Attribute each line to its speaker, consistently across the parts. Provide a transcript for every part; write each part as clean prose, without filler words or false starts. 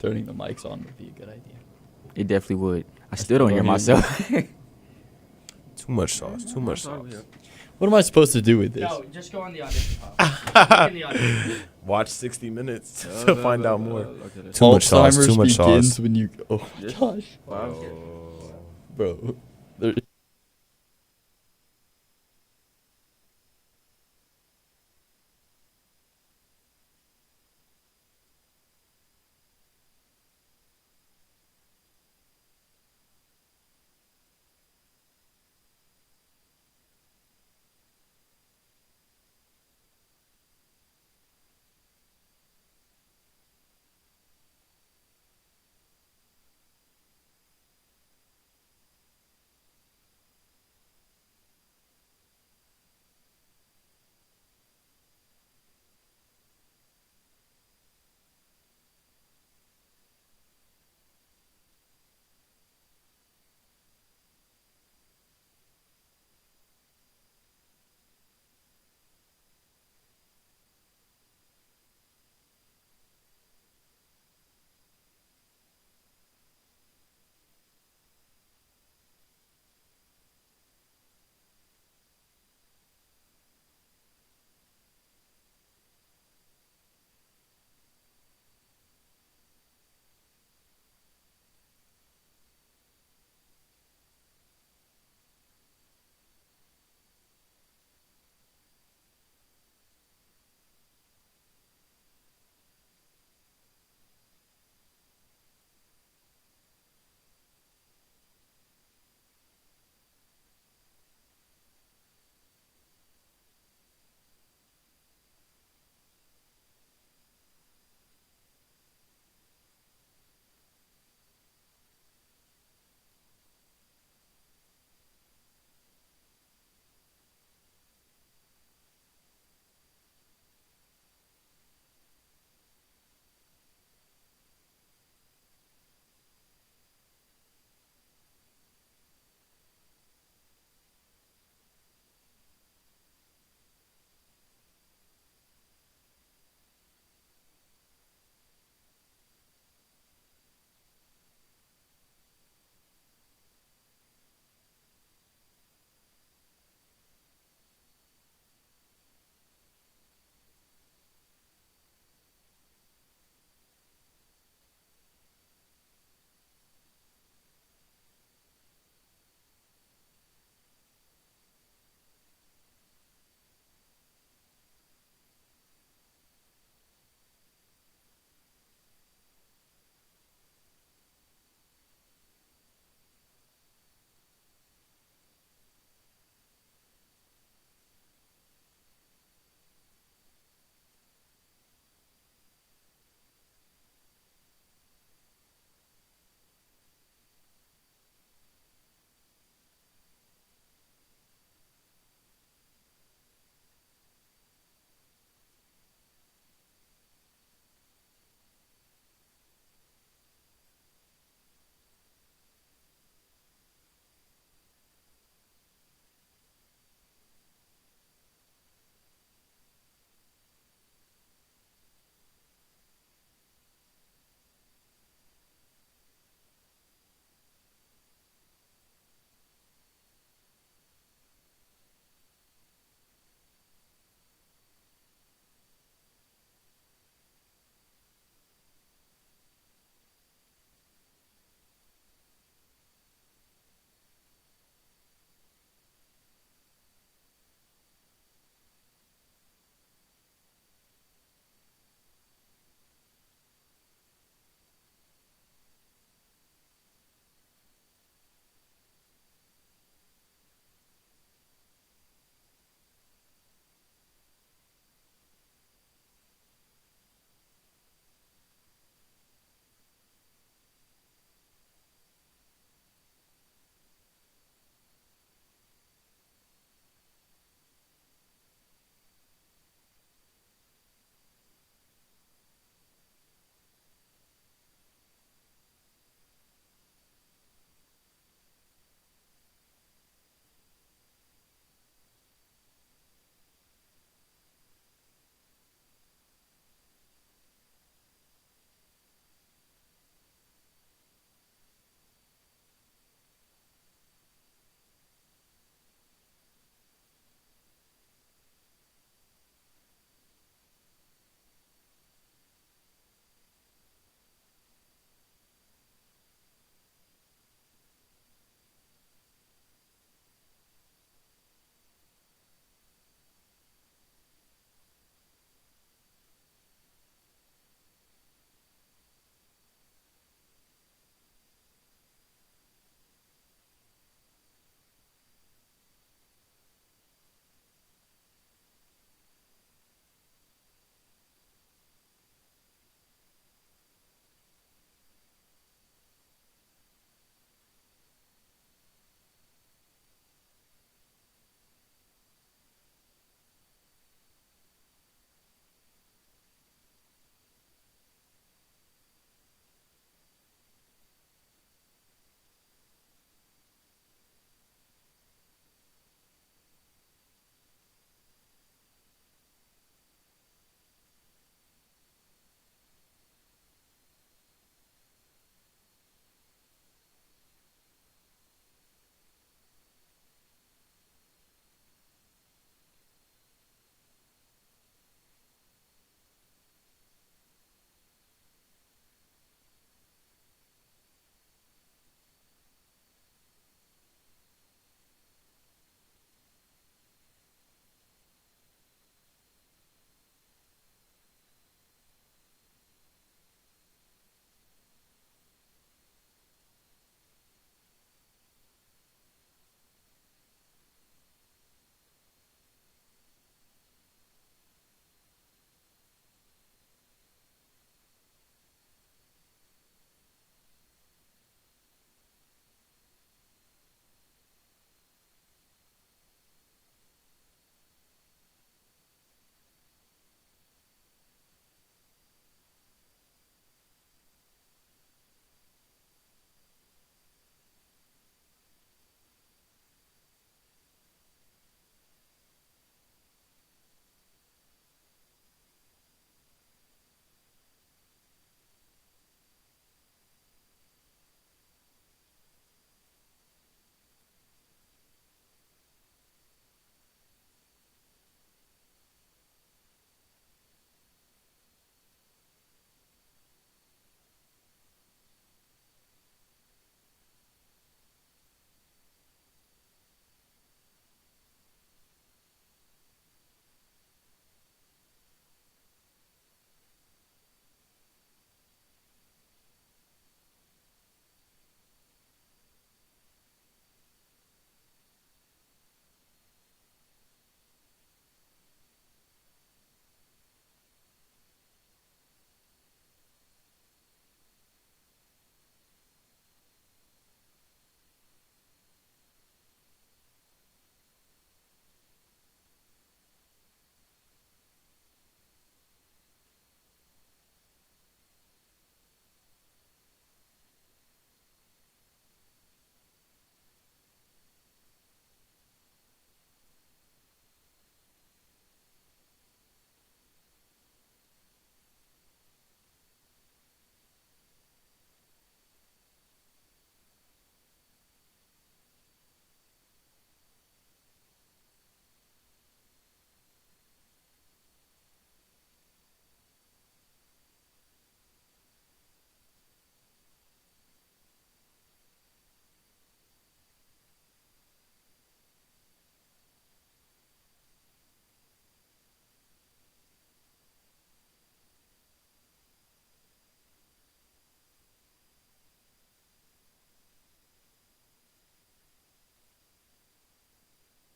Speaker 1: turning the mics on would be a good idea.
Speaker 2: It definitely would. I still don't hear myself.
Speaker 3: Too much sauce. Too much sauce.
Speaker 1: What am I supposed to do with this?
Speaker 4: No, just go on the audition pop. In the audition.
Speaker 3: Watch 60 minutes to find out more.
Speaker 2: Okay,
Speaker 3: Too much sauce.
Speaker 1: Alzheimer's
Speaker 3: Too much
Speaker 1: begins
Speaker 3: sauce.
Speaker 1: when you. Oh my gosh,
Speaker 3: Oh.
Speaker 1: bro. There,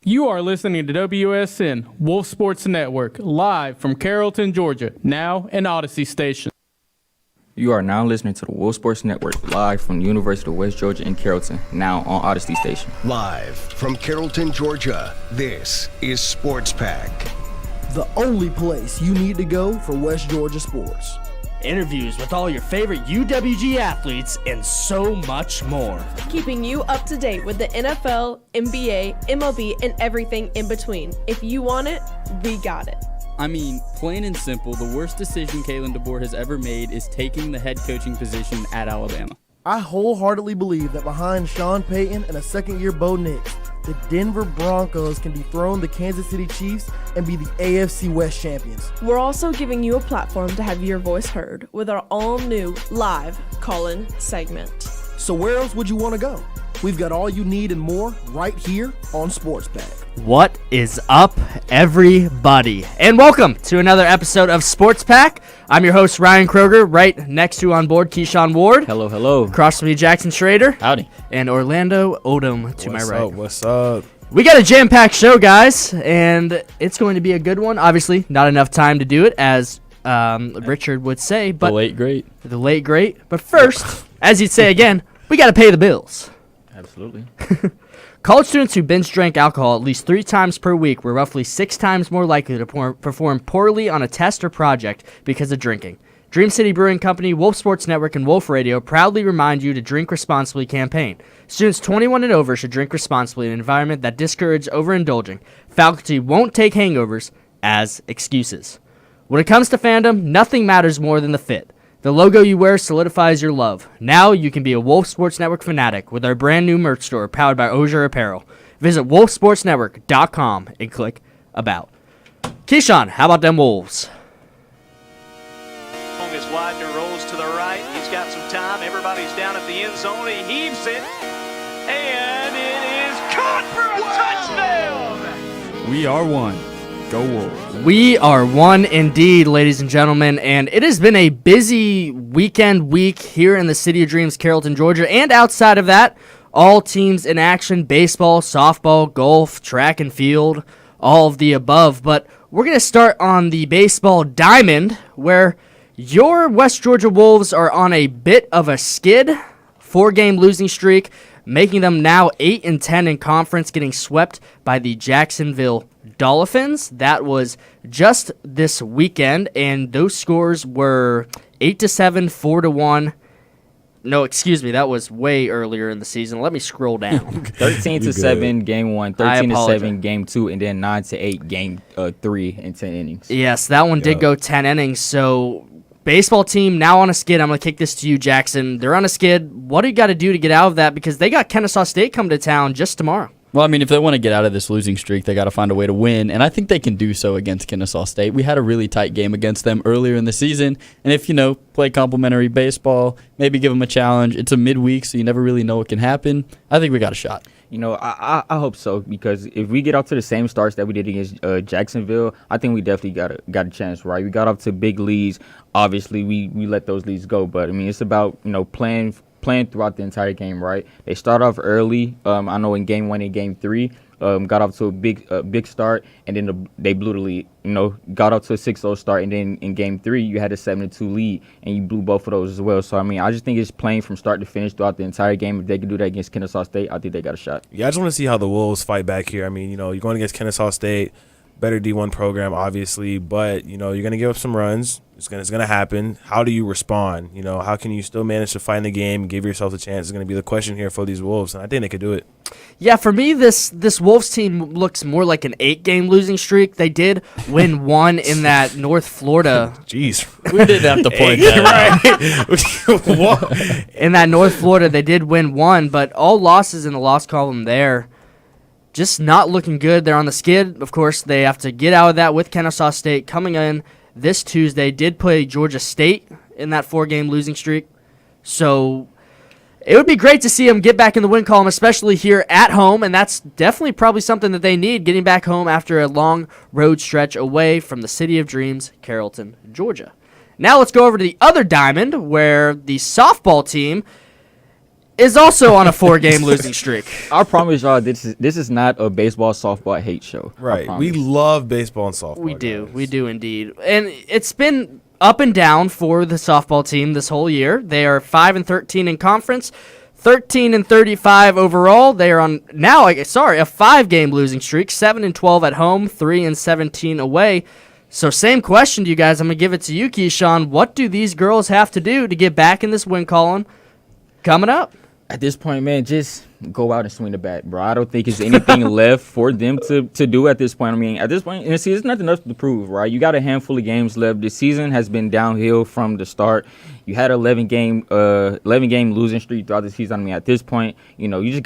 Speaker 5: You are listening to WSN, Wolf Sports Network, live from Carrollton, Georgia, now an Odyssey station.
Speaker 2: You are now listening to the Wolf Sports Network, live from the University of West Georgia in Carrollton, now on Odyssey Station.
Speaker 6: Live from Carrollton, Georgia, this is Sports Pack.
Speaker 7: The only place you need to go for West Georgia sports.
Speaker 8: Interviews with all your favorite UWG athletes and so much more.
Speaker 9: Keeping you up to date with the NFL, NBA, MLB, and everything in between. If you want it, we got it.
Speaker 10: I mean, plain and simple, the worst decision Kalen DeBoer has ever made is taking the head coaching position at Alabama.
Speaker 7: I wholeheartedly believe that behind Sean Payton and a second-year Bo Nix, the Denver Broncos can dethrone the Kansas City Chiefs and be the AFC West champions.
Speaker 9: We're also giving you a platform to have your voice heard with our all-new live call-in segment.
Speaker 7: So where else would you want to go? We've got all you need and more right here on Sports Pack.
Speaker 8: What is up, everybody? And welcome to another episode of Sports Pack. I'm your host, Ryan Kroger, right next to on board Keyshawn Ward.
Speaker 2: Hello, hello.
Speaker 8: Across from me, Jackson Schrader.
Speaker 1: Howdy.
Speaker 8: And Orlando Odom to my right.
Speaker 3: What's up?
Speaker 8: We got a jam-packed show, guys, and it's going to be a good one. Obviously, not enough time to do it, as Richard would say. But
Speaker 1: The late great.
Speaker 8: The late great. But first, as he'd say again, we got to pay the bills.
Speaker 2: Absolutely.
Speaker 8: College students who binge drank alcohol at least 3 times per week were roughly 6 times more likely to perform poorly on a test or project because of drinking. Dream City Brewing Company, Wolf Sports Network, and Wolf Radio proudly remind you to drink responsibly campaign. Students 21 and over should drink responsibly in an environment that discourages overindulging. Faculty won't take hangovers as excuses. When it comes to fandom, nothing matters more than the fit. The logo you wear solidifies your love. Now you can be a Wolf Sports Network fanatic with our brand new merch store powered by Osier Apparel. Visit wolfsportsnetwork.com and click About. Keyshawn, how about them Wolves?
Speaker 11: Long is Widener rolls to the right. He's got some time. Everybody's down at the end zone. He heaves it. And it is caught for a touchdown.
Speaker 10: We are one. Go Wolves.
Speaker 8: We are one indeed, ladies and gentlemen, and it has been a busy week here in the City of Dreams, Carrollton, Georgia, and outside of that, all teams in action, baseball, softball, golf, track and field, all of the above. But we're going to start on the baseball diamond, where your West Georgia Wolves are on a bit of a skid, 4-game losing streak, making them now 8-10 in conference, getting swept by the Jacksonville Dolphins. That was just this weekend, and those scores were 8-7, 4-1. No, excuse me, that was way earlier in the season. Let me scroll down.
Speaker 2: 13-7, game 1, 13-7, game 2, and then 9-8, game 3 in 10 innings.
Speaker 8: Yes, that one did go 10 innings, so baseball team now on a skid. I'm going to kick this to you, Jackson. They're on a skid. What do you got to do to get out of that? Because they got Kennesaw State coming to town just tomorrow.
Speaker 1: Well, I mean, if they want to get out of this losing streak, they got to find a way to win, and I think they can do so against Kennesaw State. We had a really tight game against them earlier in the season, and if, play complimentary baseball, maybe give them a challenge. It's a midweek, so you never really know what can happen. I think we got a shot.
Speaker 2: I hope so, because if we get off to the same starts that we did against Jacksonville, I think we definitely got a chance, right? We got off to big leads. Obviously, we let those leads go, but, I mean, it's about, playing throughout the entire game, right? They start off early. I know in game 1 and game 3, got off to a big start, and then they blew the lead. Got off to a 6-0 start, and then in game 3 you had a 7-2 lead, and you blew both of those as well. So I mean, I just think it's playing from start to finish throughout the entire game. If they can do that against Kennesaw State, I think they got a shot.
Speaker 3: Yeah, I just want to see how the Wolves fight back here. I mean, you're going against Kennesaw State, better D1 program, obviously, but you're going to give up some runs. It's gonna happen. How do you respond? How can you still manage to find the game, give yourself a chance? Is going to be the question here for these Wolves, and I think they could do it.
Speaker 8: Yeah, for me, this Wolves team looks more like an 8-game losing streak. They did win one in that North Florida.
Speaker 3: Jeez,
Speaker 1: we didn't have to point that
Speaker 8: out. In that North Florida, they did win one, but all losses in the loss column there. Just not looking good. They're on the skid. Of course, they have to get out of that with Kennesaw State coming in this Tuesday. Did play Georgia State in that 4-game losing streak. So it would be great to see them get back in the win column, especially here at home, and that's definitely probably something that they need, getting back home after a long road stretch away from the City of Dreams, Carrollton, Georgia. Now let's go over to the other diamond, where the softball team is also on a 4-game losing streak.
Speaker 2: I promise y'all, this is not a baseball, softball hate show.
Speaker 3: Right. We love baseball and softball.
Speaker 8: We do.
Speaker 3: guys.
Speaker 8: We do indeed. And it's been up and down for the softball team this whole year. They are 5-13 in conference, 13-35 overall. They are on now, a 5-game losing streak, 7-12 at home, 3-17 away. So same question to you guys. I'm going to give it to you, Keyshawn. What do these girls have to do to get back in this win column coming up?
Speaker 2: At this point, man, just go out and swing the bat, bro. I don't think there's anything left for them to do at this point. I mean, at this point in the season, there's nothing else to prove, right? You got a handful of games left. The season has been downhill from the start. You had an 11-game losing streak throughout the season. I mean, at this point, you just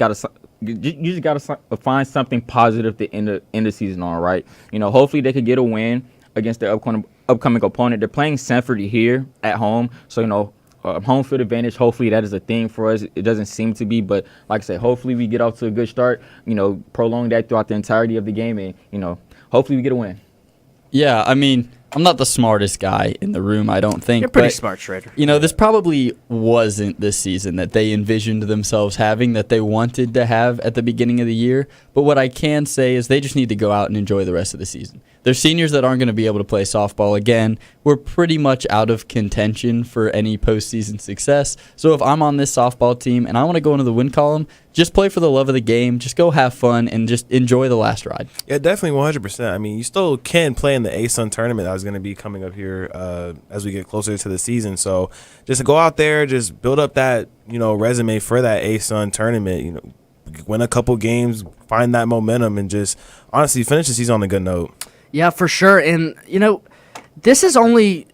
Speaker 2: gotta find something positive to end the season on, right? Hopefully they could get a win against their upcoming opponent. They're playing Sanford here at home, so home field advantage. Hopefully that is a thing for us. It doesn't seem to be, but like I said, hopefully we get off to a good start. Prolong that throughout the entirety of the game, and hopefully we get a win.
Speaker 1: Yeah, I mean, I'm not the smartest guy in the room, I don't think.
Speaker 8: You're pretty smart, Schrader.
Speaker 1: This probably wasn't the season that they envisioned themselves having, that they wanted to have at the beginning of the year. But what I can say is they just need to go out and enjoy the rest of the season. They're seniors that aren't going to be able to play softball again. We're pretty much out of contention for any postseason success. So if I'm on this softball team and I want to go into the win column, just play for the love of the game. Just go have fun and just enjoy the last ride.
Speaker 3: Yeah, definitely 100%. I mean, you still can play in the A-Sun tournament that is going to be coming up here as we get closer to the season. So just go out there, just build up that, resume for that A-Sun tournament, win a couple games, find that momentum, and just honestly finish the season on a good note.
Speaker 8: Yeah, for sure. And, this is only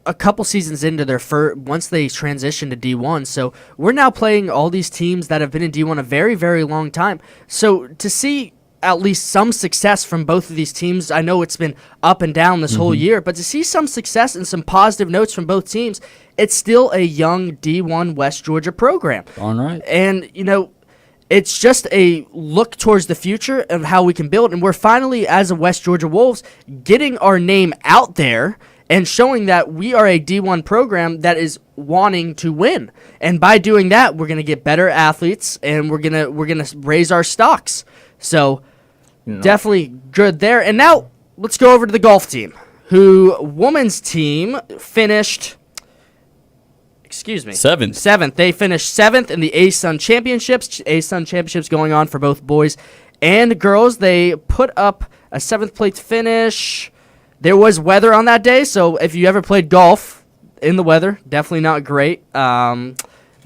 Speaker 8: a couple seasons into their once they transition to D1. So we're now playing all these teams that have been in D1 a very, very long time. So to see at least some success from both of these teams, I know it's been up and down this whole year, but to see some success and some positive notes from both teams, it's still a young D1 West Georgia program.
Speaker 1: All right.
Speaker 8: And, it's just a look towards the future of how we can build. And we're finally, as a West Georgia Wolves, getting our name out there and showing that we are a D1 program that is wanting to win. And by doing that, we're going to get better athletes and we're going to raise our stocks. So definitely good there. And now let's go over to the golf team, who women's team finished Seventh. They finished 7th in the A-Sun Championships. A-Sun Championships going on for both boys and girls. They put up a 7th place finish. There was weather on that day, so if you ever played golf in the weather, definitely not great.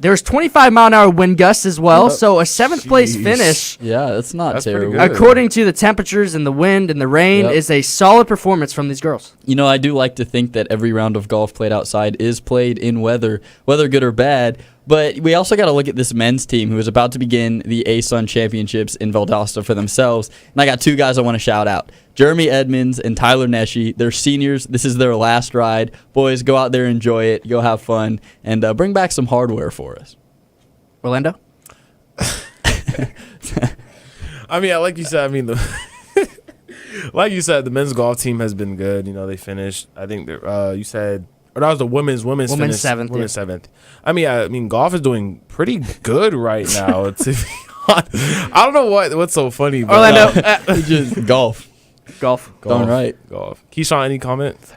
Speaker 8: There's 25-mile-an-hour wind gusts as well, so a 7th place finish.
Speaker 1: Yeah, that's terrible.
Speaker 8: According to the temperatures and the wind and the rain, is a solid performance from these girls.
Speaker 1: I do like to think that every round of golf played outside is played in weather, whether good or bad. But we also got to look at this men's team who is about to begin the A-Sun Championships in Valdosta for themselves. And I got two guys I want to shout out. Jeremy Edmonds and Tyler Neshy. They're seniors. This is their last ride. Boys, go out there, enjoy it, go have fun, and bring back some hardware for us.
Speaker 8: Orlando?
Speaker 3: I mean, like you said, the men's golf team has been good. They finished, I think, you said, or that was the women's finished
Speaker 8: 7th.
Speaker 3: Women's 7th. I mean, golf is doing pretty good right now. To be honest. I don't know what's so funny. But,
Speaker 1: Orlando, just golf. Done right.
Speaker 3: Golf. Keyshawn, any comments?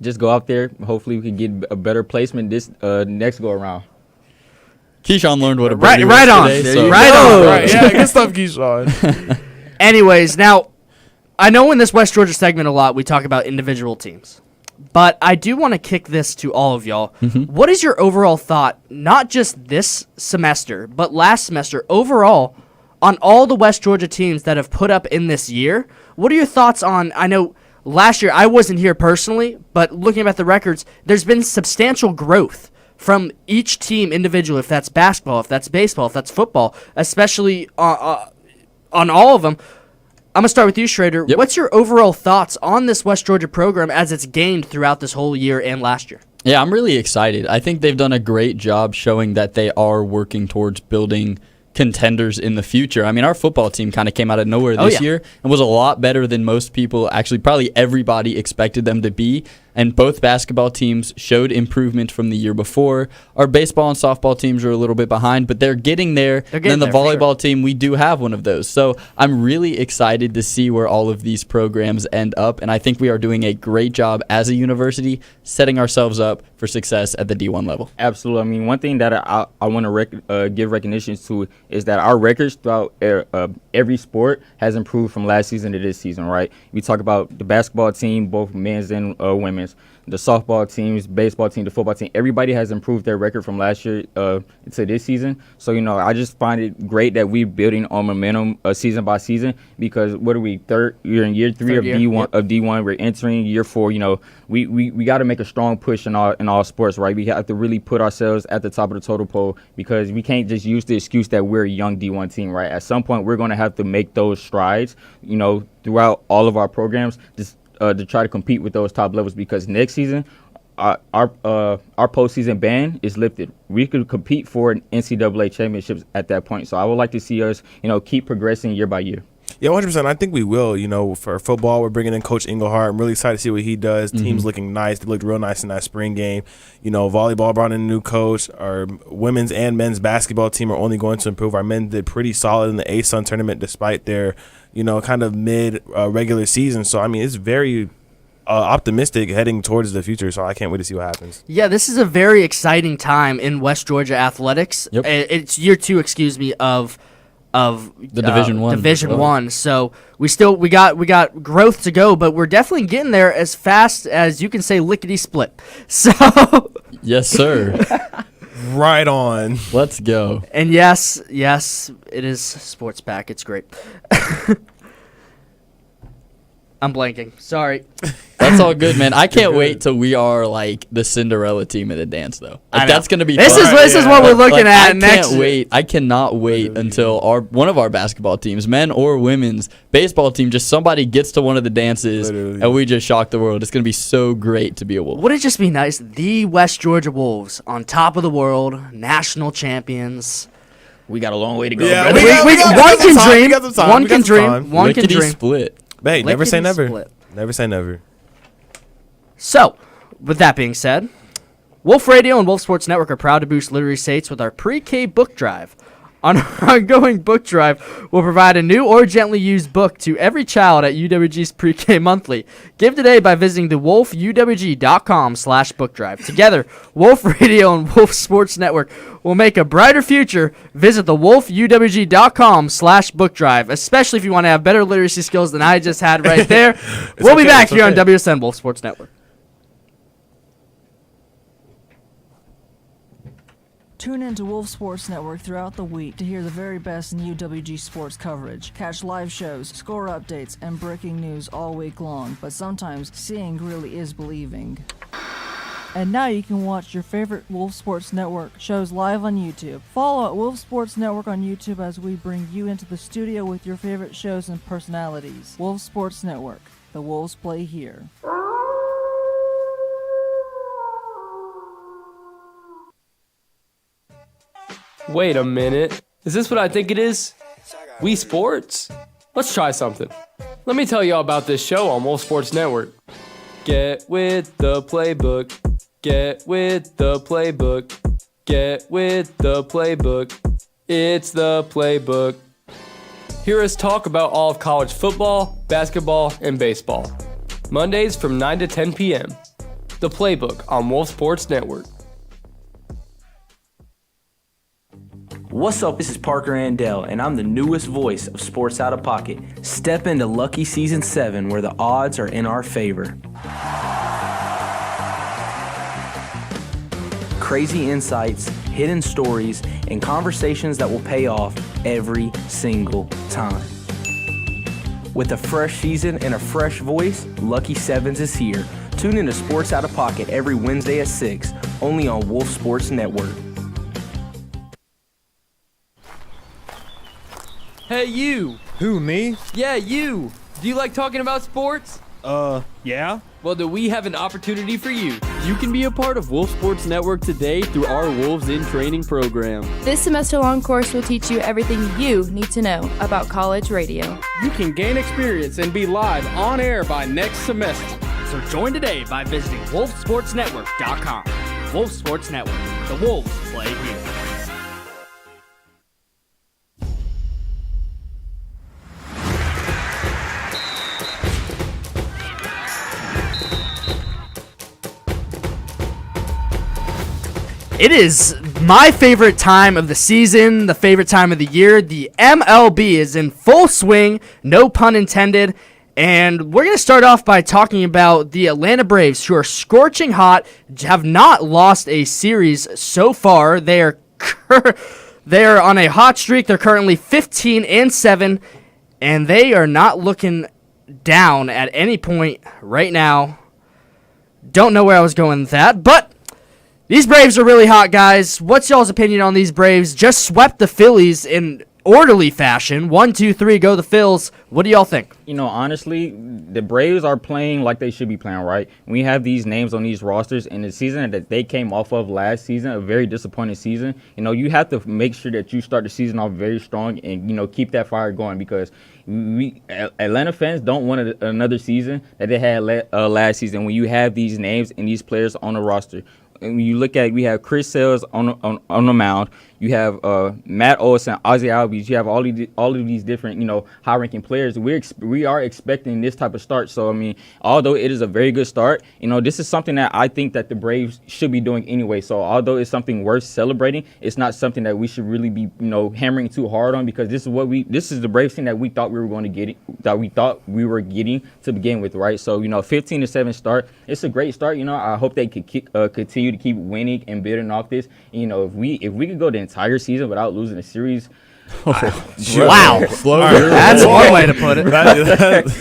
Speaker 2: Just go out there. Hopefully we can get a better placement this next go around.
Speaker 1: Keyshawn learned what a birdie
Speaker 8: right
Speaker 1: was
Speaker 8: on.
Speaker 1: today, so.
Speaker 8: Right on.
Speaker 3: Right. Yeah, good stuff, Keyshawn.
Speaker 8: Anyways, now, I know in this West Georgia segment a lot we talk about individual teams. But I do want to kick this to all of y'all. What is your overall thought, not just this semester, but last semester overall, on all the West Georgia teams that have put up in this year? What are your thoughts on, I know last year I wasn't here personally, but looking at the records, there's been substantial growth from each team individually, if that's basketball, if that's baseball, if that's football, especially on all of them. I'm going to start with you, Schrader.
Speaker 1: Yep.
Speaker 8: What's your overall thoughts on this West Georgia program as it's gained throughout this whole year and last year?
Speaker 1: Yeah, I'm really excited. I think they've done a great job showing that they are working towards building contenders in the future. I mean, our football team kind of came out of nowhere this year and was a lot better than most people, actually probably everybody expected them to be. and both basketball teams showed improvement from the year before. Our baseball and softball teams are a little bit behind, but they're getting there. And then the volleyball team, we do have one of those. So I'm really excited to see where all of these programs end up, and I think we are doing a great job as a university setting ourselves up for success at the D1 level.
Speaker 2: Absolutely. I mean, one thing that I want to give recognition to is that our records throughout every sport has improved from last season to this season, right? We talk about the basketball team, both men's and women's, the softball teams, baseball team, the football team. Everybody has improved their record from last year to this season. So, I just find it great that we're building on momentum season by season, because what are we, you're in year 3 of D1. Yep. Of D1. We're entering year 4. We got to make a strong push in all sports, right? We have to really put ourselves at the top of the totem pole, because we can't just use the excuse that we're a young D1 team, right? At some point, we're going to have to make those strides, throughout all of our programs, just to try to compete with those top levels, because next season our postseason ban is lifted. We could compete for an NCAA championships at that point. So I would like to see us, keep progressing year by year.
Speaker 3: Yeah, 100%. I think we will. For football, we're bringing in Coach Englehart. I'm really excited to see what he does. Mm-hmm. Team's looking nice. They looked real nice in that spring game. Volleyball brought in a new coach. Our women's and men's basketball team are only going to improve. Our men did pretty solid in the ASUN tournament despite their, kind of mid-regular season. So, it's very optimistic heading towards the future. So I can't wait to see what happens.
Speaker 8: Yeah, this is a very exciting time in West Georgia athletics. Yep. It's year 2, of the Division One. So we got growth to go, but we're definitely getting there as fast as you can say lickety split. So
Speaker 1: yes, sir.
Speaker 3: Right on.
Speaker 1: Let's go.
Speaker 8: And yes, it is Sports Pack. It's great. I'm blanking. Sorry.
Speaker 1: That's all good, man. I can't wait till we are like the Cinderella team at the dance, though. That's gonna be.
Speaker 8: This is what we're looking at next.
Speaker 1: I cannot wait until one of our basketball teams, men or women's baseball team, just somebody gets to one of the dances and we just shock the world. It's gonna be so great to be a Wolf.
Speaker 8: Would it just be nice? The West Georgia Wolves on top of the world, national champions.
Speaker 2: We got a long way to go.
Speaker 8: Yeah, one can dream. One can dream. One can dream.
Speaker 1: Split.
Speaker 3: Hey, never say never. Split. Never say never.
Speaker 8: So, with that being said, Wolf Radio and Wolf Sports Network are proud to boost literacy rates with our pre-K book drive. On our ongoing book drive, we'll provide a new or gently used book to every child at UWG's Pre-K Monthly. Give today by visiting the wolfuwg.com/book drive. Together, Wolf Radio and Wolf Sports Network will make a brighter future. Visit the wolfuwg.com/book drive, especially if you want to have better literacy skills than I just had right there. We'll be back here on WSN Wolf Sports Network.
Speaker 12: Tune in to Wolf Sports Network throughout the week to hear the very best in UWG sports coverage. Catch live shows, score updates, and breaking news all week long. But sometimes seeing really is believing. And now you can watch your favorite Wolf Sports Network shows live on YouTube. Follow at Wolf Sports Network on YouTube as we bring you into the studio with your favorite shows and personalities. Wolf Sports Network. The Wolves play here.
Speaker 13: Wait a minute. Is this what I think it is? Wii Sports? Let's try something. Let me tell you all about this show on Wolf Sports Network. Get with the playbook. Get with the playbook. Get with the playbook. It's the playbook. Hear us talk about all of college football, basketball, and baseball. Mondays from 9 to 10 p.m. The Playbook on Wolf Sports Network.
Speaker 14: What's up, this is Parker Andell, and I'm the newest voice of Sports Out of Pocket. Step into Lucky Season 7, where the odds are in our favor. Crazy insights, hidden stories, and conversations that will pay off every single time. With a fresh season and a fresh voice, Lucky Sevens is here. Tune in to Sports Out of Pocket every Wednesday at 6, only on Wolf Sports Network.
Speaker 13: Hey, you!
Speaker 15: Who, me?
Speaker 13: Yeah, you! Do you like talking about sports?
Speaker 15: Yeah?
Speaker 13: Well, do we have an opportunity for you?
Speaker 10: You can be a part of Wolf Sports Network today through our Wolves in Training program.
Speaker 16: This semester-long course will teach you everything you need to know about college radio.
Speaker 5: You can gain experience and be live on air by next semester.
Speaker 8: So join today by visiting wolfsportsnetwork.com. Wolf Sports Network. The Wolves play here. It is my favorite time of the season, the favorite time of the year. The MLB is in full swing, no pun intended. And we're going to start off by talking about the Atlanta Braves, who are scorching hot, have not lost a series so far. They are on a hot streak. They're currently 15-7, and they are not looking down at any point right now. Don't know where I was going with that, but these Braves are really hot, guys. What's y'all's opinion on these Braves? Just swept the Phillies in orderly fashion. 1-2-3, go the Phils. What do y'all think?
Speaker 2: You know, honestly, the Braves are playing like they should be playing, right? We have these names on these rosters, and the season that they came off of last season, a very disappointing season, you know, you have to make sure that you start the season off very strong and, you know, keep that fire going, because Atlanta fans don't want another season that they had last season when you have these names and these players on the roster. And when you look at it, we have Chris Sales on the mound. You have Matt Olson, Ozzie Albies. You have all of these different, you know, high-ranking players. We are expecting this type of start. So, I mean, although it is a very good start, you know, this is something that I think that the Braves should be doing anyway. So, although it's something worth celebrating, it's not something that we should really be, you know, hammering too hard on, because this is the Braves team that we thought we were going to get, that we thought we were getting to begin with, right? So, you know, 15-7 start, it's a great start. You know, I hope they could continue to keep winning and building off this. And, you know, if we could go the entire season without losing a series.
Speaker 8: Wow. That's one way to put it.
Speaker 3: That's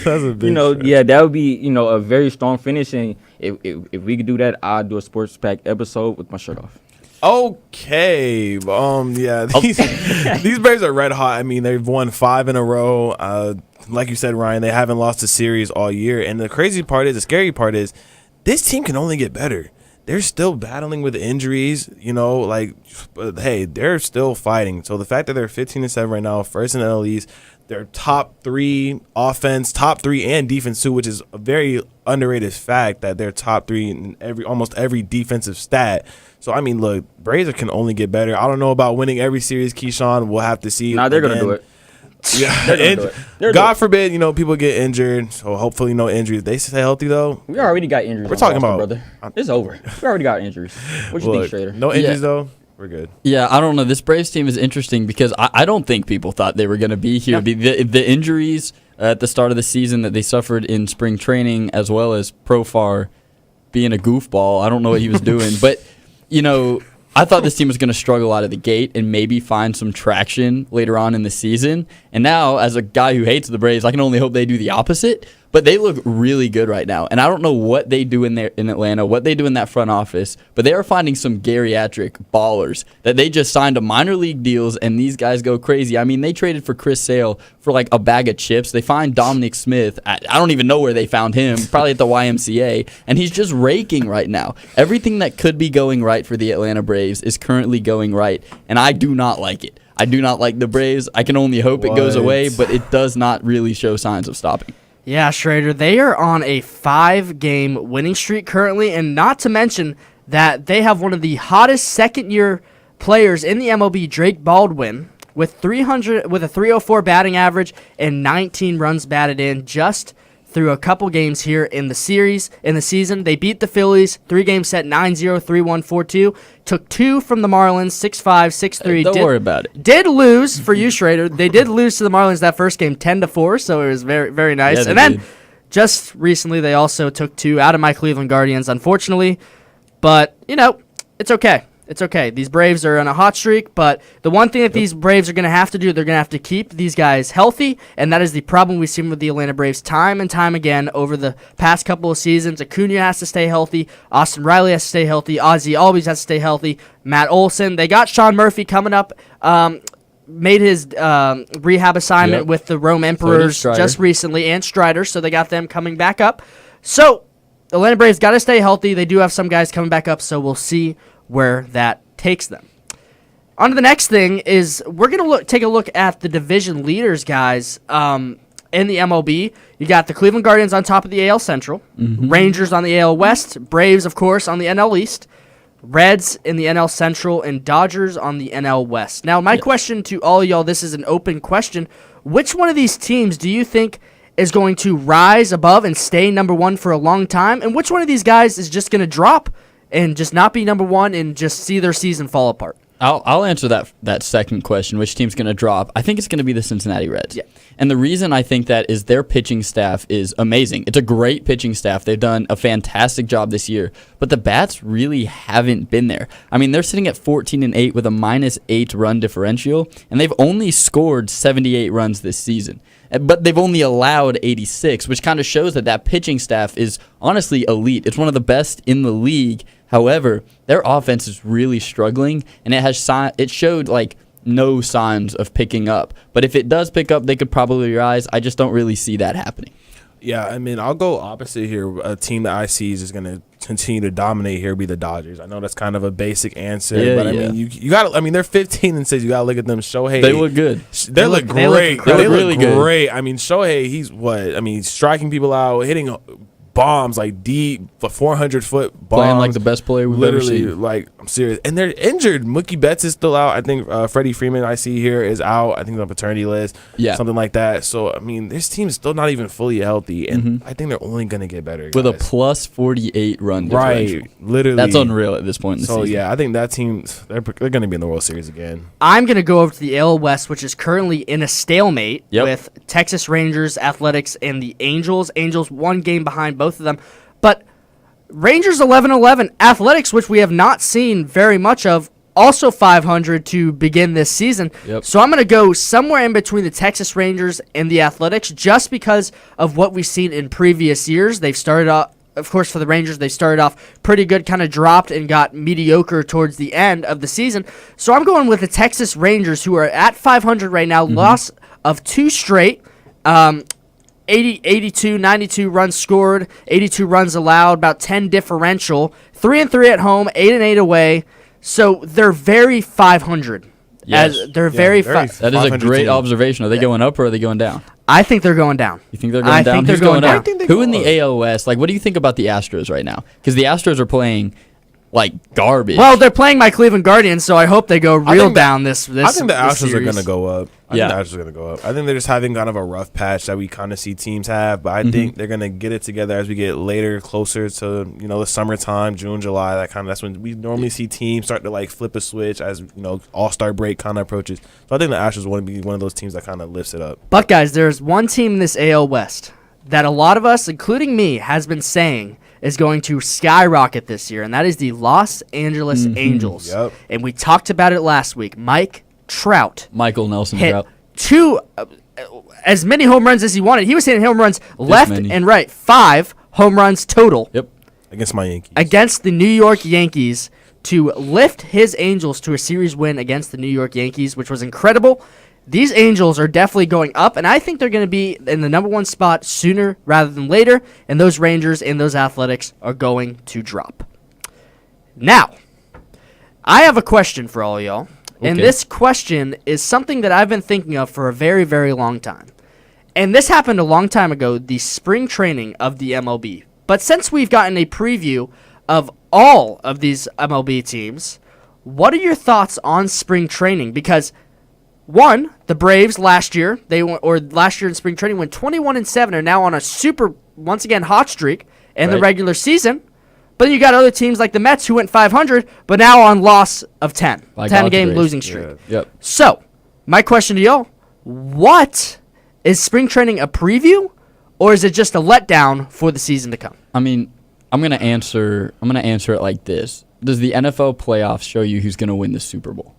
Speaker 3: a big stretch.
Speaker 2: Yeah, that would be, you know, a very strong finish. And if we could do that, I'd do a Sports Pack episode with my shirt off.
Speaker 3: Okay. Yeah, these Braves are red hot. I mean, they've won 5 in a row. Like you said, Ryan, they haven't lost a series all year. And the scary part is, this team can only get better. They're still battling with injuries, you know, like, but hey, they're still fighting. So the fact that they're 15-7 right now, first in the NL East, they're top 3 offense, top 3 and defense too, which is a very underrated fact that they're top 3 in almost every defensive stat. So, I mean, look, Braves can only get better. I don't know about winning every series, Keyshawn. We'll have to see.
Speaker 2: Nah, they're going to do it.
Speaker 3: Yeah, God forbid, you know, people get injured. So hopefully no injuries. They stay healthy though.
Speaker 2: We already got injuries.
Speaker 3: We're talking about,
Speaker 2: brother. It's over. We already got injuries. What you think, Schrader?
Speaker 3: No injuries though. We're good.
Speaker 1: Yeah, I don't know. This Braves team is interesting because I don't think people thought they were going to be here. Yeah. The injuries at the start of the season that they suffered in spring training, as well as Profar being a goofball. I don't know what he was doing, but you know, I thought this team was going to struggle out of the gate and maybe find some traction later on in the season. And now, as a guy who hates the Braves, I can only hope they do the opposite. But they look really good right now. And I don't know what they do in Atlanta, what they do in that front office, but they are finding some geriatric ballers that they just signed to minor league deals, and these guys go crazy. I mean, they traded for Chris Sale for like a bag of chips. They find Dominic Smith. I don't even know where they found him, probably at the YMCA, and he's just raking right now. Everything that could be going right for the Atlanta Braves is currently going right, and I do not like it. I do not like the Braves. I can only hope it goes away, but it does not really show signs of stopping.
Speaker 8: Yeah, Schrader, they are on a 5-game winning streak currently, and not to mention that they have one of the hottest second-year players in the MLB, Drake Baldwin, with a 304 batting average and 19 runs batted in just through a couple games here in the season. They beat the Phillies, 3-game set, 9-0, 3-1, 4-2. Took 2 from the Marlins, 6-5, 6-3.
Speaker 1: Don't worry about it.
Speaker 8: Did lose for you, Schrader. They did lose to the Marlins that first game, 10-4, so it was very, very nice.
Speaker 1: Yeah,
Speaker 8: and then just recently, they also took 2 out of my Cleveland Guardians, unfortunately. But, you know, it's okay. It's okay. These Braves are on a hot streak, but the one thing that these Braves are going to have to do, they're going to have to keep these guys healthy, and that is the problem we've seen with the Atlanta Braves time and time again over the past couple of seasons. Acuna has to stay healthy. Austin Riley has to stay healthy. Ozzie always has to stay healthy. Matt Olson. They got Sean Murphy coming up. Made his rehab assignment with the Rome Emperors just recently, and Schrader, so they got them coming back up. So the Atlanta Braves got to stay healthy. They do have some guys coming back up, so we'll see where that takes them. On to the next thing is we're going to take a look at the division leaders, guys. in the MLB, you got the Cleveland Guardians on top of the AL Central, Rangers on the AL West, Braves, of course, on the NL East, Reds in the NL Central, and Dodgers on the NL West. Now, my question to all y'all, this is an open question. Which one of these teams do you think is going to rise above and stay number one for a long time? And which one of these guys is just going to drop and just not be number one and just see their season fall apart?
Speaker 1: I'll answer that second question. Which team's going to drop? I think it's going to be the Cincinnati Reds.
Speaker 8: Yeah.
Speaker 1: And the reason I think that is their pitching staff is amazing. It's a great pitching staff. They've done a fantastic job this year, but the bats really haven't been there. I mean, they're sitting at 14-8 with a -8 run differential, and they've only scored 78 runs this season. But they've only allowed 86, which kind of shows that pitching staff is honestly elite. It's one of the best in the league. However, their offense is really struggling, and it showed like no signs of picking up. But if it does pick up, they could probably rise. I just don't really see that happening.
Speaker 3: Yeah, I mean, I'll go opposite here. A team that I see is going to continue to dominate here be the Dodgers. I know that's kind of a basic answer, but I mean, you got. I mean, they're 15-6. You got to look at them. Shohei,
Speaker 1: they look good.
Speaker 3: They look great. They look
Speaker 1: really
Speaker 3: great.
Speaker 1: Good.
Speaker 3: I mean, Shohei, he's what? I mean, striking people out, hitting bombs like deep, 400-foot bombs.
Speaker 1: Playing like the best player we've ever seen.
Speaker 3: Like, I'm serious. And they're injured. Mookie Betts is still out. I think Freddie Freeman, I see here, is out. I think on paternity list.
Speaker 1: Yeah.
Speaker 3: Something like that. So, I mean, this team is still not even fully healthy. And I think they're only going to get better.
Speaker 1: With a +48 run differential.
Speaker 3: Right. Literally.
Speaker 1: That's unreal at this point in the season.
Speaker 3: So, yeah, I think that team, they're going to be in the World Series again.
Speaker 8: I'm going to go over to the AL West, which is currently in a stalemate with Texas Rangers, Athletics, and the Angels. Angels one game behind both of them. But Rangers 11-11, Athletics, which we have not seen very much of, also 500 to begin this season.
Speaker 1: Yep.
Speaker 8: So I'm going to go somewhere in between the Texas Rangers and the Athletics just because of what we've seen in previous years. They've started off, of course, for the Rangers, they started off pretty good, kind of dropped and got mediocre towards the end of the season. So I'm going with the Texas Rangers, who are at 500 right now, loss of 2 straight. 82, 92 runs scored, 82 runs allowed, about 10 differential, 3-3 at home, 8-8 away. So they're very 500.
Speaker 1: Yes.
Speaker 8: They're very.
Speaker 1: That is a great observation. Are they going up or are they going down?
Speaker 8: I think they're going down.
Speaker 1: You think they're going down?
Speaker 8: Think they're
Speaker 1: Who's
Speaker 8: going down?
Speaker 1: Who in the AL West? Like, what do you think about the Astros right now? Because the Astros are playing like garbage.
Speaker 8: Well, they're playing my Cleveland Guardians, so I hope they go real down this.
Speaker 3: I think the Astros
Speaker 8: series
Speaker 3: are going to go up. I think the Astros are going to go up. I think they're just having kind of a rough patch that we kind of see teams have, but I think they're going to get it together as we get later, closer to the summertime, June, July. That's when we normally see teams start to like flip a switch as All-Star break kind of approaches. So I think the Astros want to be one of those teams that kind of lifts it up.
Speaker 8: But guys, there's one team in this AL West that a lot of us, including me, has been saying is going to skyrocket this year, and that is the Los Angeles Angels.
Speaker 3: Yep.
Speaker 8: And we talked about it last week.
Speaker 1: Michael Nelson
Speaker 8: hit
Speaker 1: Trout.
Speaker 8: as many home runs as he wanted. He was hitting home runs left and right. 5 home runs total.
Speaker 1: Yep.
Speaker 3: Against my Yankees.
Speaker 8: Against the New York Yankees to lift his Angels to a series win against the New York Yankees, which was incredible. These Angels are definitely going up, and I think they're going to be in the number 1 spot sooner rather than later, and those Rangers and those Athletics are going to drop. Now, I have a question for all y'all, and this question is something that I've been thinking of for a very, very long time. And this happened a long time ago, the spring training of the MLB. But since we've gotten a preview of all of these MLB teams, what are your thoughts on spring training? Because one, the Braves last year in spring training went 21-7, are now on a super, once again, hot streak in the regular season. But then you got other teams like the Mets who went 500, but now on loss of 10. 10-game losing streak.
Speaker 3: Yeah.
Speaker 1: Yep.
Speaker 8: So, my question to y'all, what is spring training a preview, or is it just a letdown for the season to come?
Speaker 1: I mean, I'm gonna answer it like this: does the NFL playoffs show you who's gonna win the Super Bowl?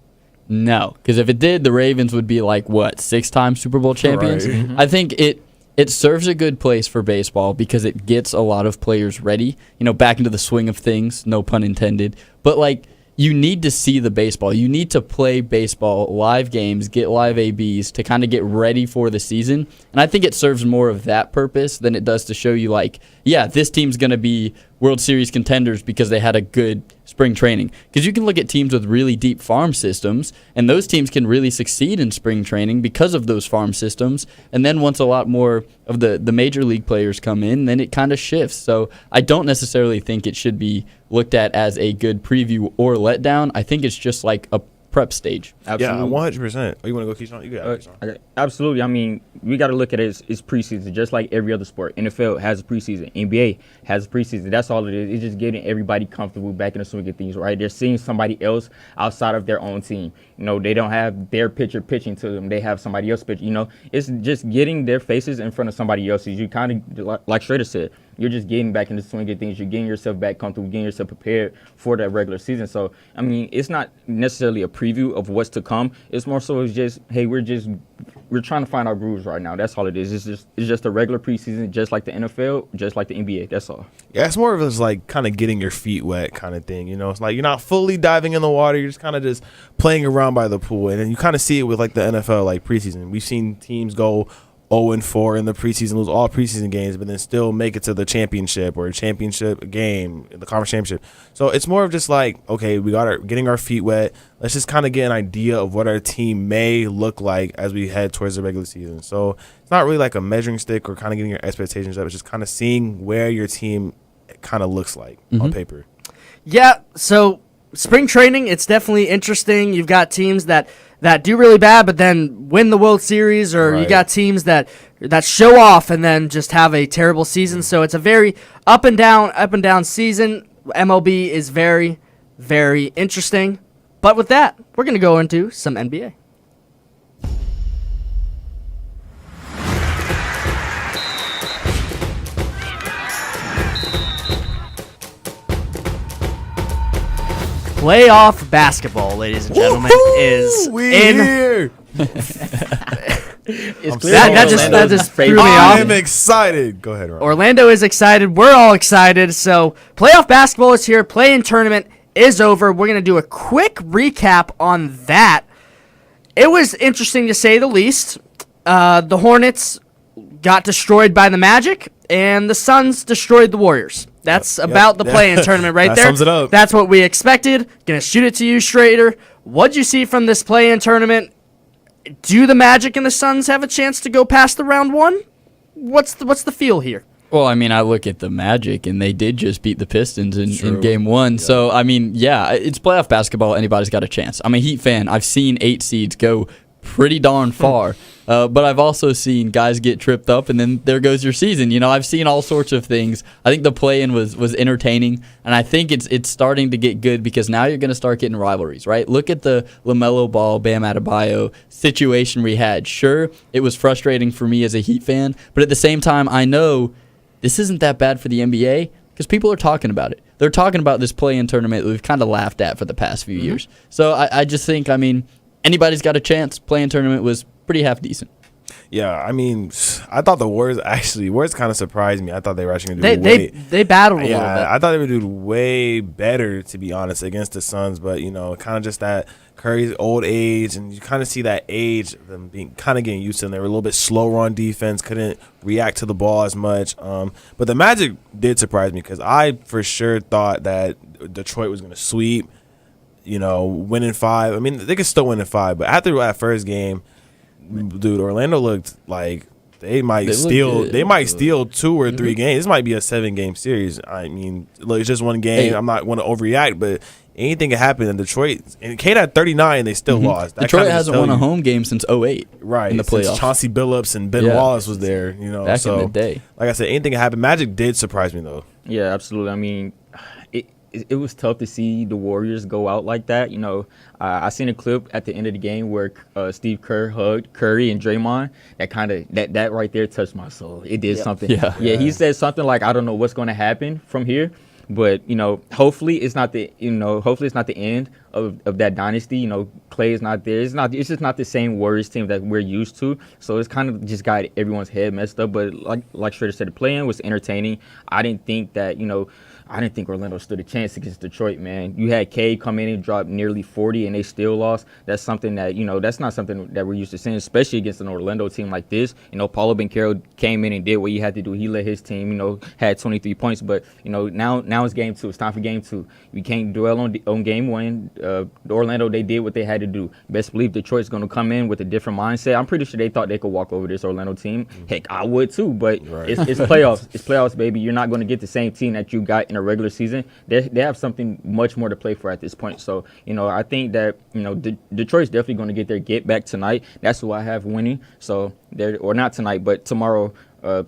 Speaker 1: No, because if it did, the Ravens would be like, what, 6-time Super Bowl champions?
Speaker 3: Right.
Speaker 1: I think it serves a good place for baseball because it gets a lot of players ready, back into the swing of things, no pun intended. But, like, you need to see the baseball. You need to play baseball, live games, get live ABs to kind of get ready for the season. And I think it serves more of that purpose than it does to show you, like, yeah, this team's going to be World Series contenders because they had a good spring training. Because you can look at teams with really deep farm systems, and those teams can really succeed in spring training because of those farm systems. And then once a lot more of the major league players come in, then it kind of shifts. So I don't necessarily think it should be looked at as a good preview or letdown. I think it's just like a prep stage.
Speaker 2: Absolutely.
Speaker 3: Yeah, 100%. Oh, you want to go, Keyshawn? You got it, Keyshawn.
Speaker 2: Absolutely. I mean, we got to look at it as preseason, just like every other sport. NFL has a preseason. NBA has a preseason. That's all it is. It's just getting everybody comfortable back in the swing of things, right? They're seeing somebody else outside of their own team. You know, they don't have their pitcher pitching to them. They have somebody else pitching. You know, it's just getting their faces in front of somebody else's. You kind of, like Schrader said, you're just getting back in the swing of things. You're getting yourself back comfortable, getting yourself prepared for that regular season. So, I mean, it's not necessarily a preview of what's to come. It's more so it's just, hey, we're trying to find our grooves right now. That's all it is. It's just a regular preseason, just like the NFL, just like the NBA. That's all.
Speaker 3: Yeah, it's more of just like kind of getting your feet wet kind of thing. You know, it's like you're not fully diving in the water. You're just kind of just playing around by the pool. And then you kind of see it with like the NFL, like preseason. We've seen teams go 0-4 in the preseason, lose all preseason games, but then still make it to the championship or a championship game, the conference championship. So it's more of just like, okay, we got getting our feet wet. Let's just kind of get an idea of what our team may look like as we head towards the regular season. So it's not really like a measuring stick or kind of getting your expectations up. It's just kind of seeing where your team kind of looks like on paper.
Speaker 8: Yeah, so spring training, it's definitely interesting. You've got teams that do really bad but then win the World Series, or you got teams that show off and then just have a terrible season. So it's a very up and down season. MLB is very, very interesting. But with that, we're going to go into some NBA. Playoff basketball, ladies and gentlemen, is in here. That just threw me off.
Speaker 3: I'm excited. Go ahead, Ron.
Speaker 8: Orlando is excited. We're all excited. So playoff basketball is here. Play-in tournament is over. We're going to do a quick recap on that. It was interesting to say the least. The Hornets got destroyed by the Magic, and the Suns destroyed the Warriors. That's about the play-in tournament right there.
Speaker 3: That sums it up.
Speaker 8: That's what we expected. Gonna shoot it to you, Schrader. What'd you see from this play-in tournament? Do the Magic and the Suns have a chance to go past the round one? What's the feel here?
Speaker 1: Well, I mean, I look at the Magic, and they did just beat the Pistons in Game 1. Yeah. So, I mean, yeah, it's playoff basketball. Anybody's got a chance. I'm a Heat fan. I've seen 8 seeds go pretty darn far. But I've also seen guys get tripped up, and then there goes your season. You know, I've seen all sorts of things. I think the play-in was entertaining, and I think it's starting to get good because now you're going to start getting rivalries, right? Look at the LaMelo Ball, Bam Adebayo situation we had. Sure, it was frustrating for me as a Heat fan, but at the same time, I know this isn't that bad for the NBA because people are talking about it. They're talking about this play-in tournament that we've kind of laughed at for the past few years. So I just think, I mean, anybody's got a chance. Play-in tournament was pretty half decent.
Speaker 3: Yeah, I mean, I thought the Warriors kind of surprised me. I thought they were actually going to do
Speaker 8: they battled a little bit.
Speaker 3: I thought they would do way better, to be honest, against the Suns. But, you know, kind of just that Curry's old age, and you kind of see that age of them being kind of getting used to them. They were a little bit slower on defense, couldn't react to the ball as much. But the Magic did surprise me because I for sure thought that Detroit was going to sweep, you know, win in 5. I mean, they could still win in 5, but after that first game, dude, Orlando looked like they might steal 2 or 3 games. This might be a 7-game series. I mean, look, it's just one game.
Speaker 1: Hey.
Speaker 3: I'm not want to overreact, but anything can happen in Detroit. And Kate had 39, they still lost. That
Speaker 1: Detroit hasn't won a home game since 2008.
Speaker 3: Right,
Speaker 1: in the playoffs.
Speaker 3: Since Chauncey Billups and Ben Wallace was there. You know,
Speaker 1: back in the day.
Speaker 3: Like I said, anything can happen. Magic did surprise me though.
Speaker 2: Yeah, absolutely. I mean, it was tough to see the Warriors go out like that. You know, I seen a clip at the end of the game where Steve Kerr hugged Curry and Draymond. That right there touched my soul. It did something. Yeah, he said something like, "I don't know what's going to happen from here, but you know, hopefully it's not the end of that dynasty. You know, Clay is not there. It's just not the same Warriors team that we're used to. So it's kind of just got everyone's head messed up. But like Schrader said, the play-in was entertaining. I didn't think that, you know, I didn't think Orlando stood a chance against Detroit, man. You had Cade come in and drop nearly 40, and they still lost. That's something that, that's not something that we're used to seeing, especially against an Orlando team like this. Paulo Banchero came in and did what he had to do. He led his team, had 23 points. But, now it's game 2. It's time for game 2. We can't dwell on game 1. Orlando, they did what they had to do. Best believe Detroit's going to come in with a different mindset. I'm pretty sure they thought they could walk over this Orlando team. Heck, I would too, but it's playoffs. It's playoffs, baby. You're not going to get the same team that you got in a regular season. They have something much more to play for at this point. So, I think that, Detroit's definitely going to get their get back tonight. That's who I have winning. So, or not tonight, but tomorrow.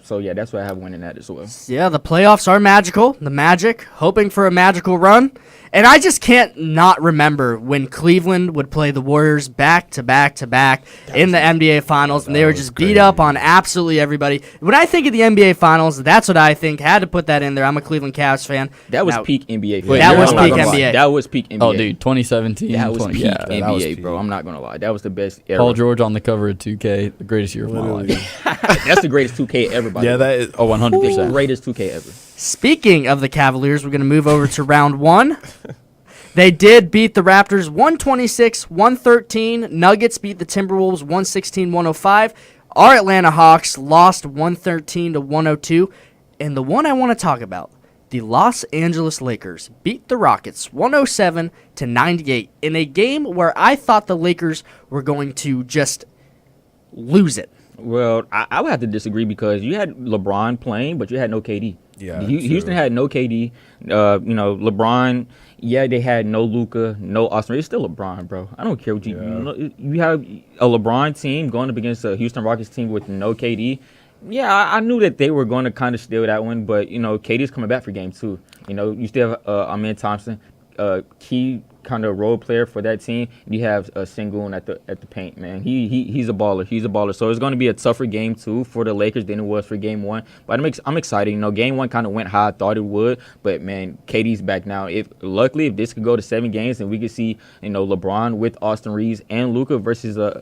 Speaker 2: So, yeah, that's what I have winning that as well.
Speaker 8: Yeah, the playoffs are magical. The Magic, hoping for a magical run. And I just can't not remember when Cleveland would play the Warriors back to back to back in the NBA Finals, and they were just beat up on absolutely everybody. When I think of the NBA Finals, that's what I think. Had to put that in there. I'm a Cleveland Cavs fan.
Speaker 2: That was peak NBA.
Speaker 8: That was peak NBA.
Speaker 2: That was peak NBA.
Speaker 1: Oh, dude, 2017.
Speaker 2: That was peak NBA,
Speaker 3: that was peak.
Speaker 2: bro. I'm not going to lie. That was the best era.
Speaker 1: Paul George on the cover of 2K, the greatest year of my life.
Speaker 2: That's the greatest 2K ever, by the way.
Speaker 3: Yeah, that is.
Speaker 1: Oh, 100%.
Speaker 2: The greatest 2K ever.
Speaker 8: Speaking of the Cavaliers, we're going to move over to round 1. They did beat the Raptors 126-113. Nuggets beat the Timberwolves 116-105. Our Atlanta Hawks lost 113-102. And the one I want to talk about, the Los Angeles Lakers beat the Rockets 107-98 in a game where I thought the Lakers were going to just lose it.
Speaker 2: Well, I would have to disagree because you had LeBron playing, but you had no KD.
Speaker 3: Yeah,
Speaker 2: Houston had no KD. LeBron. Yeah, they had no Luka, no Austin. It's still LeBron, bro. I don't care what you have a LeBron team going up against a Houston Rockets team with no KD. Yeah, I knew that they were going to kind of steal that one, but KD's coming back for game 2. You still have Amin Thompson, key kind of role player for that team. You have Sengun at the paint, man. He's a baller. He's a baller. So it's going to be a tougher game 2 for the Lakers than it was for game 1. But I'm excited. Game 1 kind of went how I thought it would. But man, KD's back now. If this could go to 7 games and we could see LeBron with Austin Reeves and Luka versus a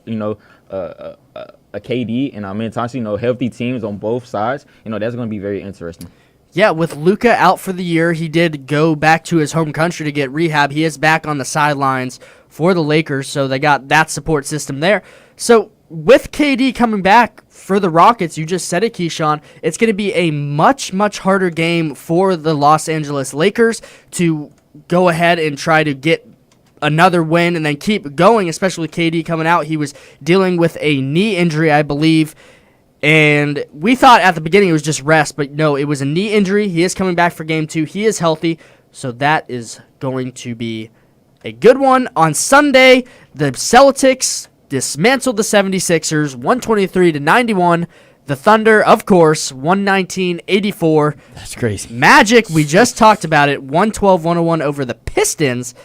Speaker 2: KD and Amin Thompson, healthy teams on both sides. That's going to be very interesting.
Speaker 8: Yeah, with Luka out for the year, he did go back to his home country to get rehab. He is back on the sidelines for the Lakers, so they got that support system there. So with KD coming back for the Rockets, you just said it, Keyshawn, it's going to be a much, much harder game for the Los Angeles Lakers to go ahead and try to get another win and then keep going, especially with KD coming out. He was dealing with a knee injury, I believe. And we thought at the beginning it was just rest, but no, it was a knee injury. He is coming back for game 2. He is healthy, so that is going to be a good one. On Sunday, the Celtics dismantled the 76ers 123-91. The Thunder, of course, 119-84.
Speaker 1: That's crazy.
Speaker 8: Magic, we just talked about it, 112-101 over the Pistons.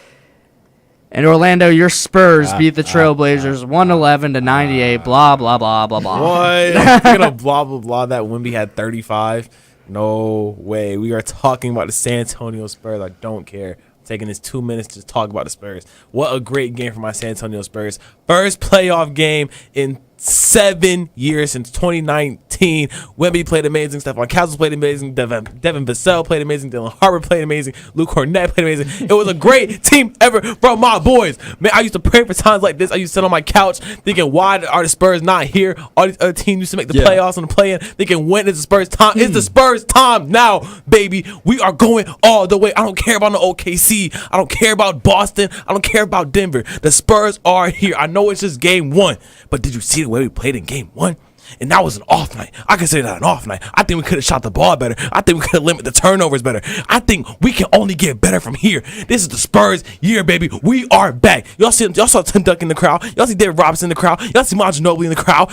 Speaker 8: And Orlando, your Spurs beat the Trailblazers 111-98. Blah blah blah blah blah.
Speaker 3: What? You're gonna blah blah blah. That Wemby had 35. No way. We are talking about the San Antonio Spurs. I don't care. I'm taking this 2 minutes to talk about the Spurs. What a great game for my San Antonio Spurs. First playoff game in 7 years, since 2019. Wemby played amazing. Stephon Castle played amazing. Devin Vassell played amazing. Dylan Harper played amazing. Luke Cornett played amazing. It was a great team effort from my boys. Man, I used to pray for times like this. I used to sit on my couch thinking, why are the Spurs not here? All these other teams used to make the playoffs and the play-in, thinking, when is the Spurs time? It's the Spurs time now, baby. We are going all the way. I don't care about the OKC. I don't care about Boston. I don't care about Denver. The Spurs are here. I know it's just game 1, but did you see the way we played in game 1? And that was an off night. I consider that an off night. I think we could have shot the ball better. I think we could have limited the turnovers better. I think we can only get better from here. This is the Spurs year, baby. We are back. Y'all saw Tim Duncan in the crowd. Y'all see David Robinson in the crowd. Y'all see Manu Ginobili in the crowd.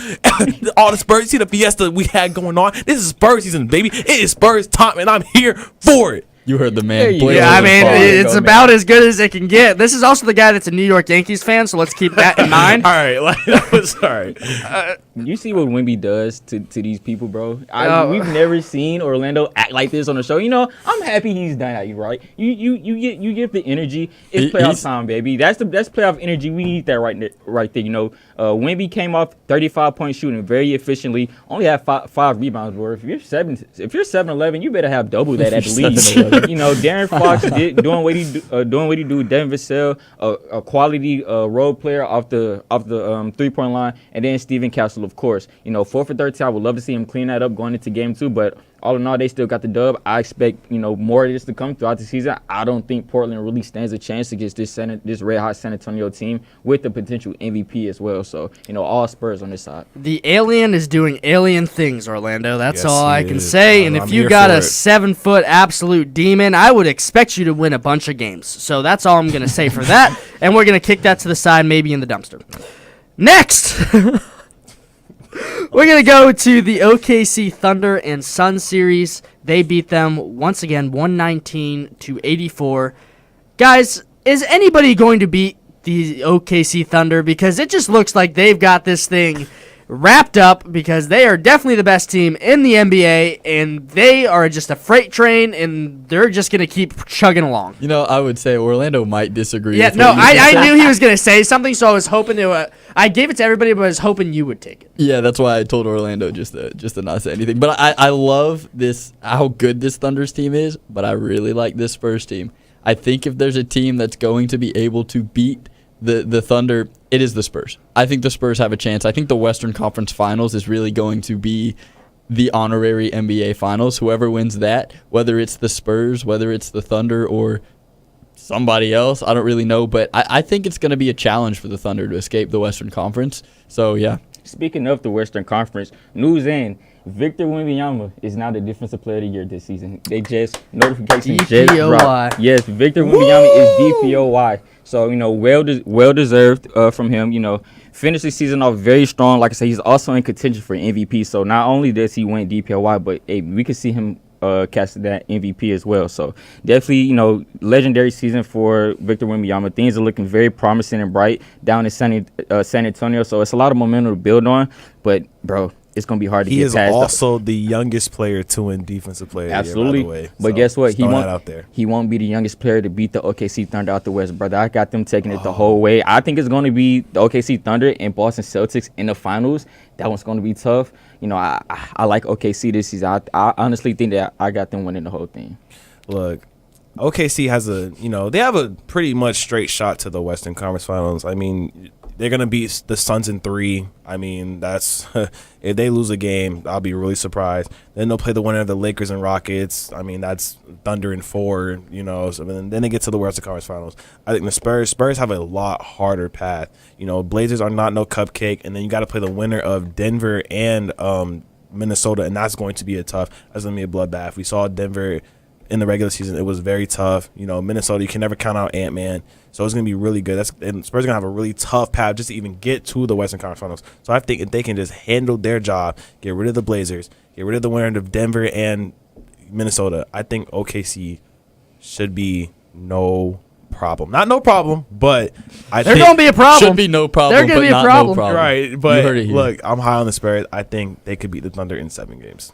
Speaker 3: All the Spurs. See the fiesta we had going on. This is Spurs season, baby. It is Spurs time, and I'm here for it.
Speaker 1: You heard the man.
Speaker 8: Yeah, I mean, it's about as good as it can get. This is also the guy that's a New York Yankees fan, so let's keep that in mind.
Speaker 3: All right, that was all right.
Speaker 2: You see what Wemby does to these people, bro? We've never seen Orlando act like this on the show. I'm happy he's done that, right? You get the energy. It's playoff time, baby. That's playoff energy. We need that right there. Wemby came off 35-point shooting very efficiently. Only had five rebounds. Or if you're 7-11, you better have double that at least. You know, Darren Fox doing what he do. Devin Vassell, a quality role player off the 3-point line, and then Steven Castle, of course. You know, 4 for 13. I would love to see him clean that up going into game 2, but all in all, they still got the dub. I expect, you know, more of this to come throughout the season. I don't think Portland really stands a chance against this red hot San Antonio team with the potential MVP as well. So, you know, all Spurs on this side.
Speaker 8: The alien is doing alien things, Orlando. That's
Speaker 3: Yes,
Speaker 8: all I
Speaker 3: he
Speaker 8: can
Speaker 3: is.
Speaker 8: say. And
Speaker 3: I'm
Speaker 8: if you
Speaker 3: here
Speaker 8: got
Speaker 3: for
Speaker 8: a
Speaker 3: it.
Speaker 8: 7-foot absolute demon, I would expect you to win a bunch of games. So that's all I'm going to say for that. And we're going to kick that to the side, maybe in the dumpster. Next! We're going to go to the OKC Thunder and Sun series. They beat them once again 119-84. Guys, is anybody going to beat the OKC Thunder? Because it just looks like they've got this thing wrapped up, because they are definitely the best team in the NBA, and they are just a freight train, and they're just going to keep chugging along.
Speaker 1: You know, I would say Orlando might disagree.
Speaker 8: Yeah,
Speaker 1: with
Speaker 8: no,
Speaker 1: what you just
Speaker 8: I
Speaker 1: said.
Speaker 8: knew he was going to say something, so I was hoping to. I gave it to everybody, but I was hoping you would take it.
Speaker 1: Yeah, that's why I told Orlando just to not say anything. But I love this, how good this Thunder's team is, but I really like this Spurs team. I think if there's a team that's going to be able to beat the Thunder, it is the Spurs. I think the Spurs have a chance. I think the Western Conference Finals is really going to be the honorary NBA Finals. Whoever wins that, whether it's the Spurs, whether it's the Thunder, or somebody else, I don't really know. But I think it's going to be a challenge for the Thunder to escape the Western Conference. So, yeah.
Speaker 2: Speaking of the Western Conference, news in. Victor Wembanyama is now the Defensive Player of the Year this season. They just notification just dropped. Yes, Victor Wembanyama is DPOY. So, you know, well deserved from him. You know, finished the season off very strong. Like I said, he's also in contention for MVP. So not only does he win DPOY, but hey, we could see him cast that MVP as well. So definitely, you know, legendary season for Victor Wembanyama. Things are looking very promising and bright down in San Antonio. So it's a lot of momentum to build on. But bro, it's gonna be hard to get past.
Speaker 3: He is also the youngest player to win Defensive Player of the Year,
Speaker 2: absolutely.
Speaker 3: by the way.
Speaker 2: But
Speaker 3: So,
Speaker 2: guess what?
Speaker 3: He
Speaker 2: won't be the youngest player to beat the OKC Thunder out the West, brother. I got them taking it the whole way. I think it's going to be the OKC Thunder and Boston Celtics in the finals. That one's going to be tough. You know, I like OKC this season. I honestly think that I got them winning the whole thing.
Speaker 3: Look, OKC has they have a pretty much straight shot to the Western Conference Finals. I mean, they're going to beat the Suns in 3. I mean, that's if they lose a game, I'll be really surprised. Then they'll play the winner of the Lakers and Rockets. I mean, that's Thunder in 4, you know. So then they get to the Western Conference Finals. I think the Spurs have a lot harder path. You know, Blazers are not no cupcake, and then you got to play the winner of Denver and Minnesota, and that's going to be that's going to be a bloodbath. We saw Denver in the regular season. It was very tough. You know, Minnesota, you can never count out Ant-Man. So it's going to be really good. And Spurs are going to have a really tough path just to even get to the Western Conference Finals. So I think if they can just handle their job, get rid of the Blazers, get rid of the winner of Denver and Minnesota, I think OKC should be no problem. Not no problem, but
Speaker 8: They're going to be a problem.
Speaker 1: Should be no problem,
Speaker 8: They're going to be a problem.
Speaker 3: Right, but look, I'm high on the Spurs. I think they could beat the Thunder in 7 games.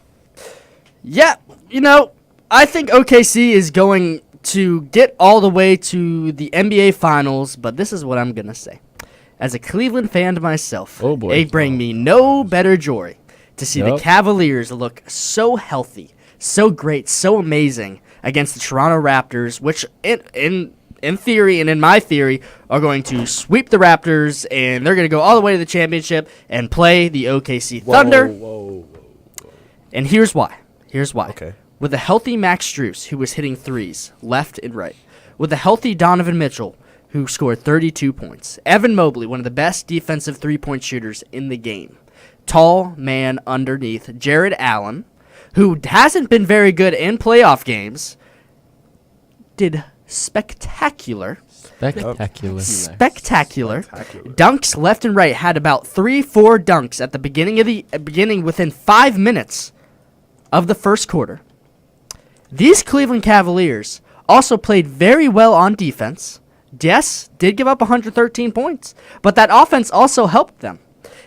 Speaker 8: Yeah, you know, I think OKC is going to get all the way to the NBA Finals, but this is what I'm going to say. As a Cleveland fan to myself, it bring me no better joy to see the Cavaliers look so healthy, so great, so amazing against the Toronto Raptors, which in theory and in my theory are going to sweep the Raptors, and they're going to go all the way to the championship and play the OKC Thunder. And here's why. Okay. With a healthy Max Strus, who was hitting threes left and right. With a healthy Donovan Mitchell, who scored 32 points. Evan Mobley, one of the best defensive three-point shooters in the game. Tall man underneath. Jared Allen, who hasn't been very good in playoff games, did spectacular. Dunks left and right. Had about 3-4 dunks at the beginning within 5 minutes of the first quarter. These Cleveland Cavaliers also played very well on defense. Yes, did give up 113 points, but that offense also helped them.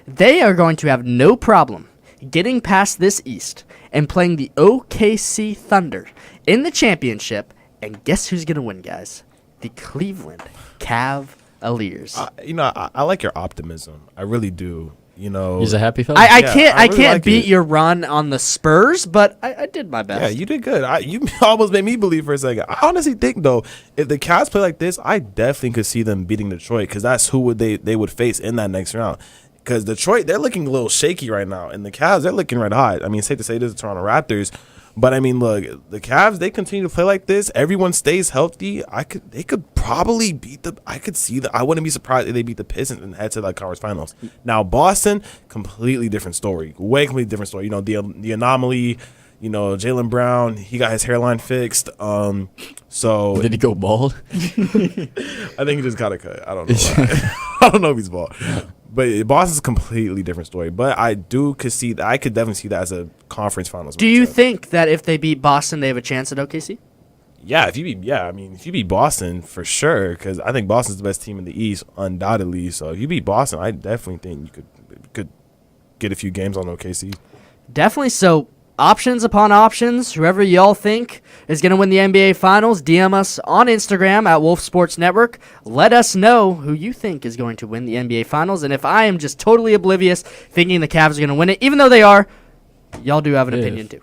Speaker 8: They are going to have no problem getting past this East and playing the OKC Thunder in the championship. And guess who's going to win, guys? The Cleveland Cavaliers. Cavaliers.
Speaker 3: I like your optimism. I really do.
Speaker 1: He's a happy fellow.
Speaker 8: I
Speaker 3: really
Speaker 8: can't
Speaker 3: like
Speaker 8: beat
Speaker 3: it.
Speaker 8: your run on the Spurs, but I did my best.
Speaker 3: Yeah, you did good. You almost made me believe for a second. I honestly think, though, if the Cavs play like this, I definitely could see them beating Detroit because that's who they would face in that next round. Because Detroit, they're looking a little shaky right now, and the Cavs, they're looking red hot. I mean, it's safe to say this is the Toronto Raptors, but I mean, look, the Cavs, they continue to play like this. Everyone stays healthy. They could probably beat I wouldn't be surprised if they beat the Pistons and head to the conference finals. Now, Boston, completely different story. Way completely different story. The anomaly. Jaylen Brown, he got his hairline fixed. So
Speaker 1: did he go bald?
Speaker 3: I think he just got a cut. I don't know. I don't know if he's bald. But Boston's a completely different story. But I could definitely see that as a conference finals.
Speaker 8: Do you think that if they beat Boston, they have a chance at OKC?
Speaker 3: Yeah, if you beat Boston for sure, because I think Boston's the best team in the East, undoubtedly. So if you beat Boston, I definitely think you could get a few games on OKC.
Speaker 8: Definitely. So options upon options. Whoever y'all think is going to win the NBA Finals, DM us on Instagram at Wolf Sports Network. Let us know who you think is going to win the NBA Finals. And if I am just totally oblivious, thinking the Cavs are going to win it, even though they are, y'all do have an opinion too.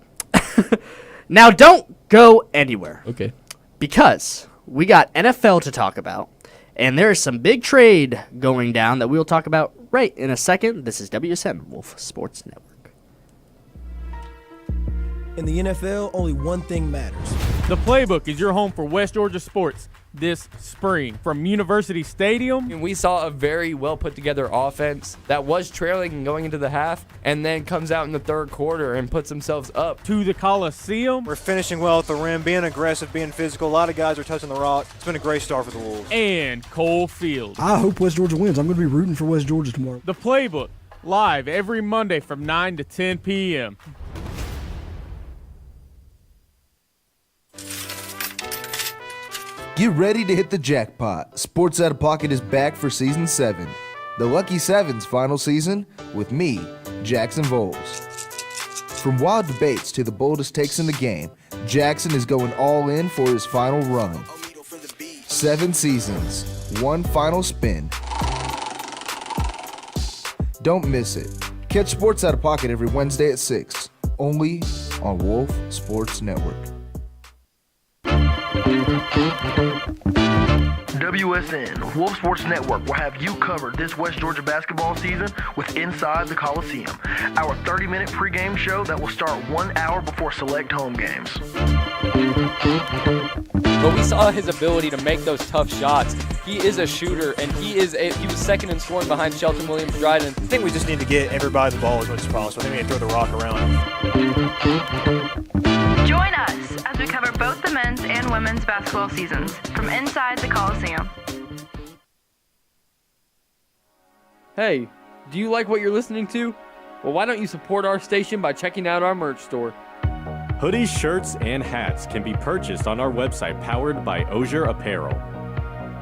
Speaker 8: Now, don't go anywhere.
Speaker 1: Okay.
Speaker 8: Because we got NFL to talk about, and there is some big trade going down that we'll talk about right in a second. This is WSN Wolf Sports Network.
Speaker 7: In the NFL, only one thing matters.
Speaker 5: The Playbook is your home for West Georgia sports this spring. From University Stadium,
Speaker 17: And we saw a very well put together offense that was trailing and going into the half and then comes out in the third quarter and puts themselves up.
Speaker 5: To the Coliseum.
Speaker 15: We're finishing well at the rim, being aggressive, being physical. A lot of guys are touching the rock. It's been a great start for the Wolves.
Speaker 5: And Cole Field.
Speaker 18: I hope West Georgia wins. I'm going to be rooting for West Georgia tomorrow.
Speaker 5: The Playbook, live every Monday from 9 to 10 p.m.
Speaker 19: Get ready to hit the jackpot. Sports Out of Pocket is back for Season 7. The Lucky Seven's final season with me, Jackson Voles. From wild debates to the boldest takes in the game, Jackson is going all in for his final run. 7 seasons, 1 final spin. Don't miss it. Catch Sports Out of Pocket every Wednesday at 6, only on Wolf Sports Network.
Speaker 20: WSN, Wolf Sports Network, will have you covered this West Georgia basketball season with Inside the Coliseum, our 30-minute pregame show that will start 1 hour before select home games.
Speaker 17: But we saw his ability to make those tough shots. He is a shooter, and he was second in scoring behind Shelton Williams-Dryden.
Speaker 15: I think we just need to get everybody the ball as much as possible. I think we need to throw the rock around.
Speaker 16: Join us as we cover both the men's and women's basketball seasons from inside the Coliseum.
Speaker 17: Hey, do you like what you're listening to? Well, why don't you support our station by checking out our merch store?
Speaker 21: Hoodies, shirts, and hats can be purchased on our website powered by Osier Apparel.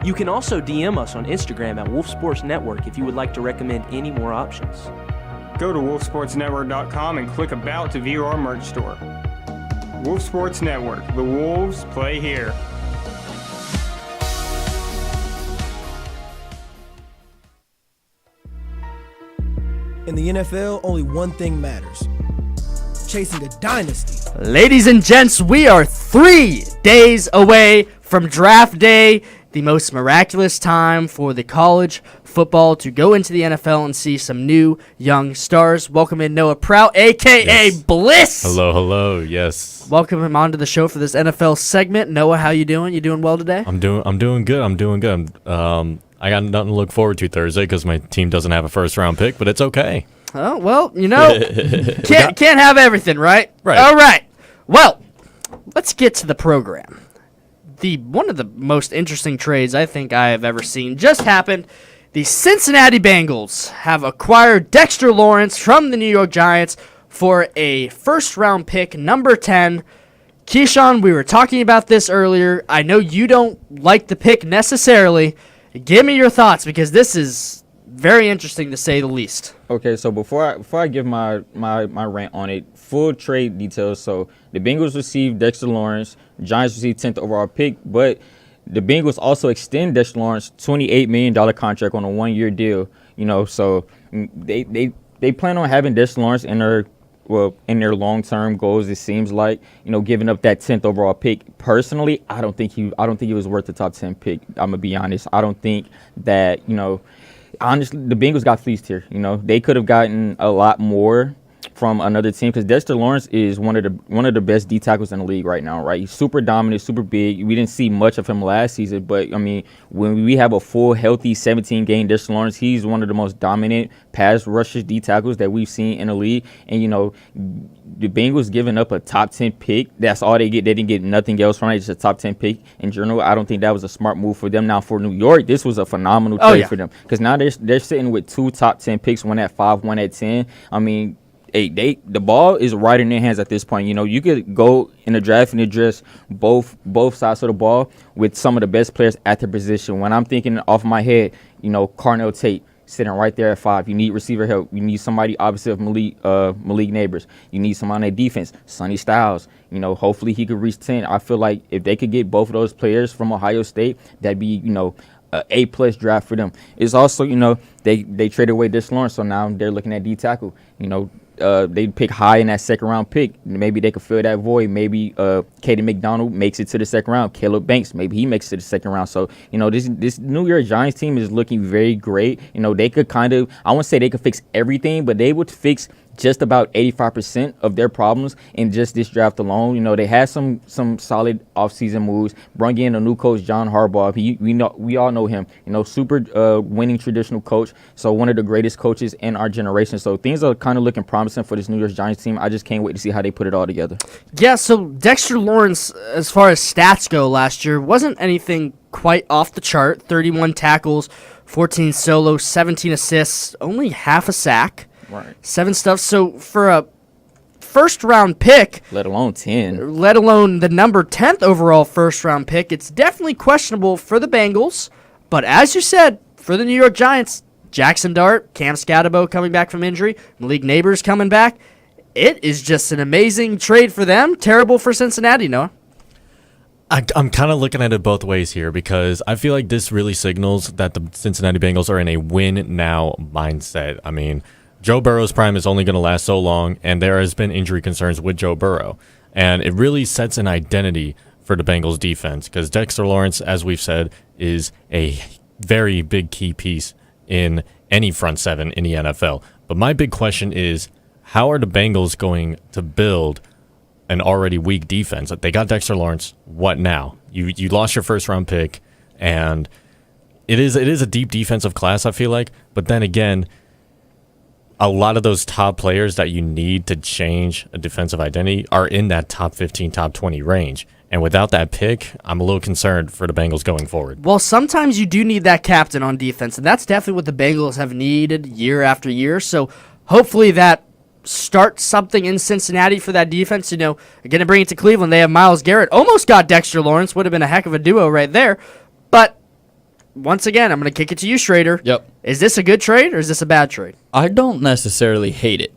Speaker 22: You can also DM us on Instagram at Wolf Sports Network if you would like to recommend any more options.
Speaker 23: Go to wolfsportsnetwork.com and click About to view our merch store. Wolf Sports Network. The Wolves play here.
Speaker 7: In the NFL, only one thing matters. Chasing a dynasty.
Speaker 8: Ladies and gents, we are 3 days away from draft day, the most miraculous time for the college football to go into the NFL and see some new young stars. Welcome in Noah Prout, a.k.a. Bliss.
Speaker 24: Hello, yes.
Speaker 8: Welcome him onto the show for this NFL segment. Noah, how you doing? You doing well today?
Speaker 24: I'm doing good. I got nothing to look forward to Thursday because my team doesn't have a first-round pick, but it's okay.
Speaker 8: Oh, well, can't have everything, right?
Speaker 24: Right.
Speaker 8: All right. Well, let's get to the program. One of the most interesting trades I think I have ever seen just happened. The Cincinnati Bengals have acquired Dexter Lawrence from the New York Giants for a first-round pick, number 10. Keyshawn, we were talking about this earlier. I know you don't like the pick necessarily. Give me your thoughts because this is very interesting to say the least.
Speaker 2: Okay, so before I give my rant on it, full trade details. So the Bengals received Dexter Lawrence, Giants received 10th overall pick, but the Bengals also extend Dexter Lawrence $28 million contract on a 1-year deal. So they plan on having Dexter Lawrence in their long-term goals. It seems like, giving up that 10th overall pick. Personally, I don't think he was worth the top 10 pick. I'm gonna be honest. I don't think that honestly, the Bengals got fleeced here. They could have gotten a lot more from another team, because Dexter Lawrence is one of the best D tackles in the league right now, right? He's super dominant, super big. We didn't see much of him last season, but I mean, when we have a full, healthy 17-game Dexter Lawrence, he's one of the most dominant pass rushers, D tackles that we've seen in the league. And the Bengals giving up a top 10 pick, that's all they get. They didn't get nothing else from it, just a top 10 pick in general. I don't think that was a smart move for them. Now for New York, this was a phenomenal trade for them, because now they're sitting with 2 top 10 picks, one at 5, one at 10. I mean, the ball is right in their hands at this point. You could go in the draft and address both sides of the ball with some of the best players at the position. When I'm thinking off my head, Carnell Tate sitting right there at 5. You need receiver help. You need somebody opposite of Malik Neighbors. You need someone on defense. Sonny Styles. Hopefully he could reach 10. I feel like if they could get both of those players from Ohio State, that'd be a A+ draft for them. It's also they traded away Dexter Lawrence, so now they're looking at D tackle. They pick high in that second round pick. Maybe they could fill that void. Maybe Kaden McDonald makes it to the second round. Caleb Banks, maybe he makes it to the second round. So this New York Giants team is looking very great. They could I won't say they could fix everything, but they would fix just about 85% of their problems in just this draft alone. They had some solid offseason moves. Bring in a new coach, John Harbaugh. We all know him. Super winning traditional coach. So one of the greatest coaches in our generation. So things are kind of looking promising for this New York Giants team. I just can't wait to see how they put it all together.
Speaker 8: Yeah, so Dexter Lawrence, as far as stats go last year, wasn't anything quite off the chart. 31 tackles, 14 solos, 17 assists, only half a sack.
Speaker 2: Right.
Speaker 8: 7 stuffs. So for a first-round pick,
Speaker 2: let alone 10,
Speaker 8: let alone the number 10th overall first-round pick, it's definitely questionable for the Bengals. But as you said, for the New York Giants, Jackson Dart, Cam Scatterbo coming back from injury, Malik Neighbors coming back, it is just an amazing trade for them. Terrible for Cincinnati, Noah.
Speaker 24: I'm kind of looking at it both ways here, because I feel like this really signals that the Cincinnati Bengals are in a win-now mindset. I mean, Joe Burrow's prime is only going to last so long, and there has been injury concerns with Joe Burrow. And it really sets an identity for the Bengals defense, because Dexter Lawrence, as we've said, is a very big key piece in any front seven in the NFL. But my big question is, how are the Bengals going to build an already weak defense? They got Dexter Lawrence. What now? You lost your first-round pick, and it is a deep defensive class, I feel like. But then again, a lot of those top players that you need to change a defensive identity are in that top 15, top 20 range. And without that pick, I'm a little concerned for the Bengals going forward.
Speaker 8: Well, sometimes you do need that captain on defense, and that's definitely what the Bengals have needed year after year. So hopefully that starts something in Cincinnati for that defense. Going to bring it to Cleveland. They have Myles Garrett. Almost got Dexter Lawrence. Would have been a heck of a duo right there. But once again, I'm going to kick it to you, Schrader.
Speaker 1: Yep.
Speaker 8: Is this a good trade or is this a bad trade?
Speaker 1: I don't necessarily hate it.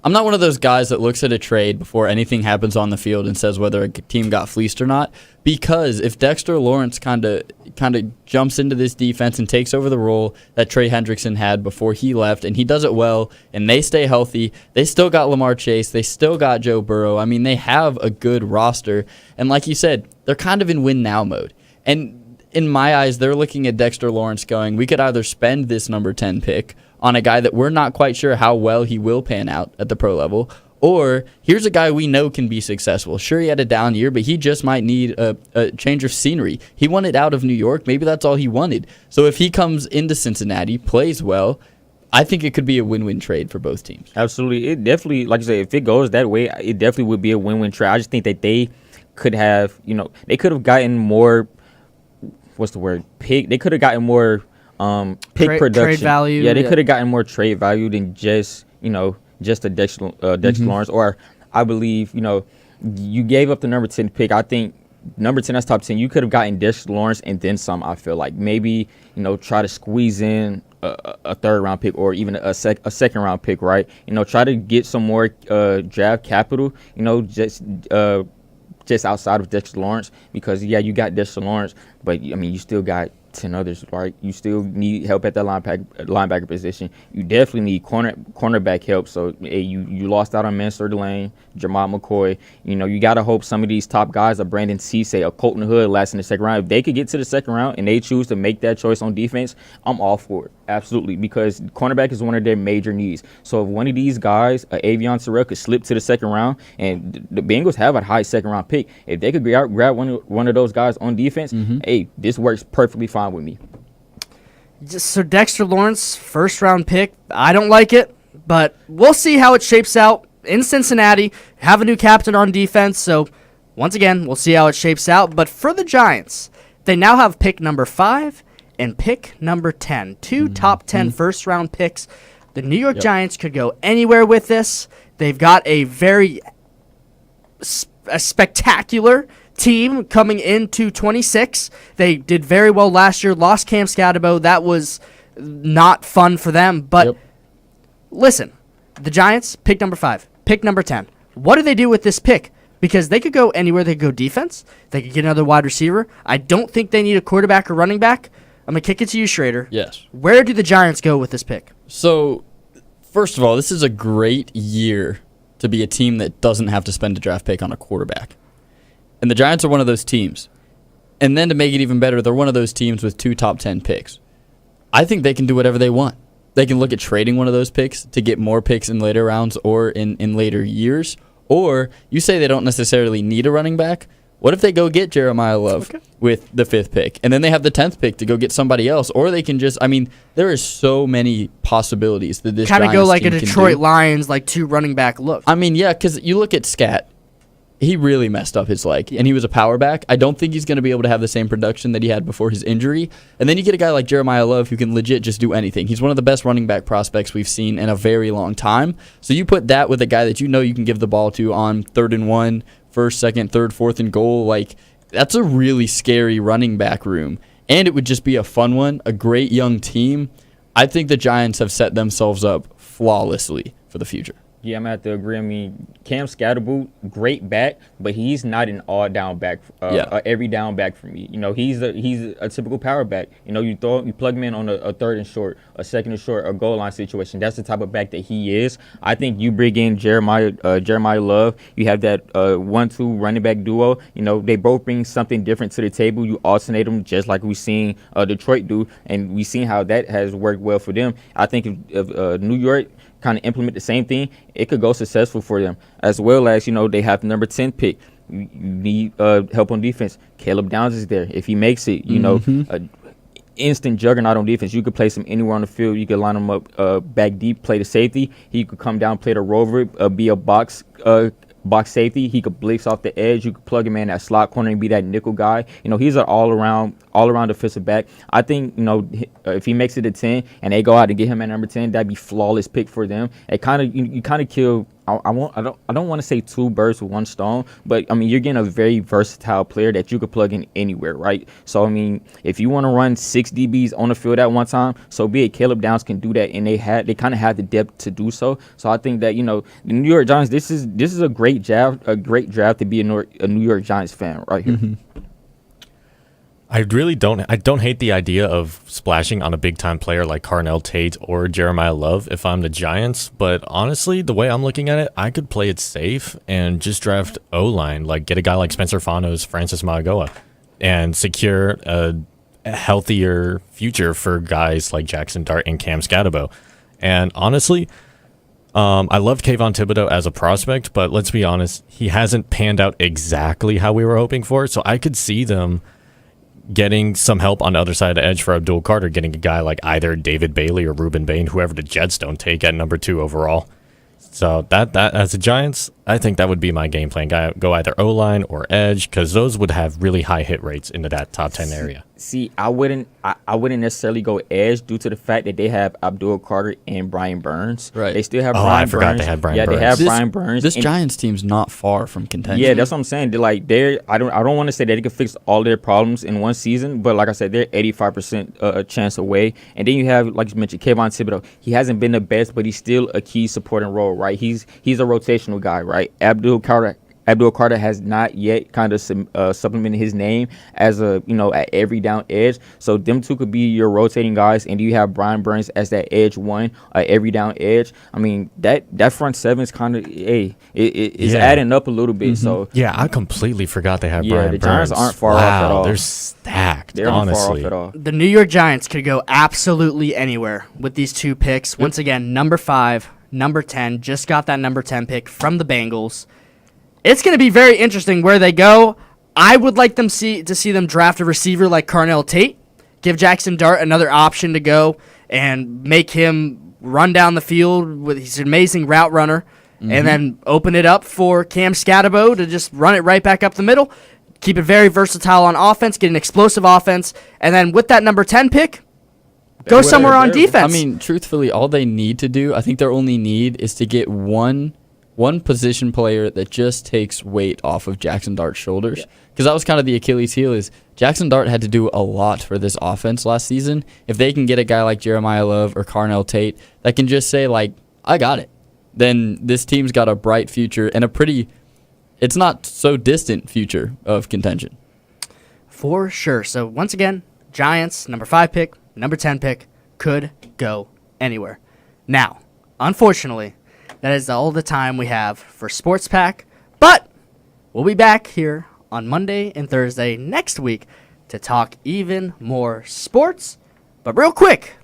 Speaker 1: I'm not one of those guys that looks at a trade before anything happens on the field and says whether a team got fleeced or not. Because if Dexter Lawrence kind of jumps into this defense and takes over the role that Trey Hendrickson had before he left, and he does it well, and they stay healthy, they still got Lamar Chase, they still got Joe Burrow. I mean, they have a good roster. And like you said, they're kind of in win-now mode. And in my eyes, they're looking at Dexter Lawrence going, we could either spend this number 10 pick on a guy that we're not quite sure how well he will pan out at the pro level, or here's a guy we know can be successful. Sure, he had a down year, but he just might need a change of scenery. He wanted out of New York. Maybe that's all he wanted. So if he comes into Cincinnati, plays well, I think it could be a win-win trade for both teams.
Speaker 2: Absolutely. It definitely, like you said, if it goes that way, it definitely would be a win-win trade. I just think that they could have, they could have gotten more, they could have gotten more pick production. Trade
Speaker 8: value.
Speaker 2: Yeah, they could have gotten more trade value than just, just a Dexter Lawrence. Or I believe, you gave up the number 10 pick. I think number 10, that's top 10. You could have gotten Dexter Lawrence and then some, I feel like. Maybe, try to squeeze in a third-round pick or even a second-round pick, right? Try to get some more draft capital, just just outside of Dexter Lawrence, because you got Dexter Lawrence, but I mean you still got 10 others, right? You still need help at that linebacker position. You definitely need cornerback help. So you lost out on Mansour Delane, Jamal McCoy. You got to hope some of these top guys, a Brandon Cisse, a Colton Hood, last in the second round. If they could get to the second round and they choose to make that choice on defense, I'm all for it. Absolutely, because cornerback is one of their major needs. So if one of these guys, Avion Terrell, could slip to the second round, and the Bengals have a high second round pick, if they could grab one of those guys on defense, hey, this works perfectly fine with me.
Speaker 8: So Dexter Lawrence, first round pick, I don't like it, but we'll see how it shapes out in Cincinnati. Have a new captain on defense, so once again, we'll see how it shapes out. But for the Giants, they now have pick number 5 and pick number 10, two top 10 first round picks. The New York Giants could go anywhere with this. They've got a very spectacular team coming into 26. They did very well last year, lost Cam Scatterbo. That was not fun for them. But listen, the Giants, pick number 5, pick number 10. What do they do with this pick? Because they could go anywhere. They could go defense. They could get another wide receiver. I don't think they need a quarterback or running back. I'm going to kick it to you, Schrader.
Speaker 1: Yes.
Speaker 8: Where do the Giants go with this pick?
Speaker 1: So, first of all, this is a great year to be a team that doesn't have to spend a draft pick on a quarterback. And the Giants are one of those teams. And then to make it even better, they're one of those teams with 2 top 10 picks. I think they can do whatever they want. They can look at trading one of those picks to get more picks in later rounds or in later years. Or you say they don't necessarily need a running back. What if they go get Jeremiah Love with the 5th pick, and then they have the 10th pick to go get somebody else? Or they can just, there is so many possibilities that this
Speaker 8: kind of go like a
Speaker 1: team
Speaker 8: Detroit Lions, like 2 running back look.
Speaker 1: Because you look at Scat. He really messed up his leg, and he was a power back. I don't think he's going to be able to have the same production that he had before his injury. And then you get a guy like Jeremiah Love who can legit just do anything. He's one of the best running back prospects we've seen in a very long time. So you put that with a guy that you can give the ball to on 3rd and 1, 1st, 2nd, 3rd, 4th and goal. Like, that's a really scary running back room. And it would just be a fun one, a great young team. I think the Giants have set themselves up flawlessly for the future.
Speaker 2: Yeah, I'm going to have to agree. Cam Scatterboot, great back, but he's not an all-down back, every down back for me. He's a typical power back. You plug him in on a 3rd and short, a 2nd and short, a goal line situation. That's the type of back that he is. I think you bring in Jeremiah Love. You have that 1-2 running back duo. They both bring something different to the table. You alternate them just like we've seen Detroit do, and we've seen how that has worked well for them. I think if New York kind of implement the same thing, it could go successful for them. As well as, they have the number 10 pick. You need help on defense. Caleb Downs is there. If he makes it, instant juggernaut on defense. You could place him anywhere on the field. You could line him up back deep, play the safety. He could come down, play the rover, be a box safety. He could blitz off the edge. You could plug him in that slot corner and be that nickel guy. He's an all-around defensive back. I think, if he makes it to 10 and they go out and get him at number 10, that'd be flawless pick for them. It kind of you kind of kill. I don't want to say 2 birds with 1 stone, but you're getting a very versatile player that you could plug in anywhere, right? So if you want to run 6 DBs on the field at one time, so be it. Caleb Downs can do that, and they kind of have the depth to do so. So I think that the New York Giants, this is a great draft to be a New York Giants fan right here.
Speaker 24: I don't hate the idea of splashing on a big-time player like Carnell Tate or Jeremiah Love if I'm the Giants, but honestly, the way I'm looking at it, I could play it safe and just draft O-line, like get a guy like Spencer Fanos, Francis Mauigoa, and secure a healthier future for guys like Jackson Dart and Cam Scatterbo. And honestly, I loved Kayvon Thibodeau as a prospect, but let's be honest, he hasn't panned out exactly how we were hoping for, so I could see them getting some help on the other side of the edge for Abdul Carter, getting a guy like either David Bailey or Ruben Bain, whoever the Jets don't take at number 2 overall. So that as the Giants, I think that would be my game plan. Go either O-line or edge, because those would have really high hit rates into that top 10 area.
Speaker 2: See, I wouldn't necessarily go edge due to the fact that they have Abdul Carter and Brian Burns.
Speaker 1: Right.
Speaker 2: They still have Brian Burns.
Speaker 24: I forgot they had Brian Burns.
Speaker 2: Yeah, they have Brian Burns.
Speaker 1: This Giants team's not far from contention.
Speaker 2: Yeah, that's what I'm saying. I don't want to say that they can fix all their problems in one season, but like I said, they're 85% chance away. And then you have, like you mentioned, Kayvon Thibodeau. He hasn't been the best, but he's still a key supporting role, right? He's a rotational guy, right? Abdul Carter Abdul Carter has not yet kind of supplemented his name as a, at every down edge. So them two could be your rotating guys, and you have Brian Burns as that edge one, every down edge. I mean, that front seven is kind of, it's adding up a little bit. So
Speaker 24: yeah, I completely forgot they have Brian Burns.
Speaker 2: The Giants aren't far off at all.
Speaker 24: They're stacked.
Speaker 2: They're
Speaker 24: honestly.
Speaker 2: not far off at all.
Speaker 8: The New York Giants could go absolutely anywhere with these two picks. Once again, number 5, number 10, just got that number 10 pick from the Bengals. It's going to be very interesting where they go. I would like to see them draft a receiver like Carnell Tate, give Jackson Dart another option to go and make him run down the field with his amazing route runner, and then open it up for Cam Scatterbo to just run it right back up the middle, keep it very versatile on offense, get an explosive offense, and then with that number 10 pick, go somewhere on defense.
Speaker 1: I mean, truthfully, all they need to do, I think their only need is to get one position player that just takes weight off of Jackson Dart's shoulders. Because that was kind of the Achilles heel, is Jackson Dart had to do a lot for this offense last season. If they can get a guy like Jeremiah Love or Carnell Tate that can just say, like, I got it, then this team's got a bright future and it's not so distant future of contention.
Speaker 8: For sure. So once again, Giants, number 5 pick, number 10 pick, could go anywhere. Now, unfortunately, that is all the time we have for Sports Pack, but we'll be back here on Monday and Thursday next week to talk even more sports. But real quick,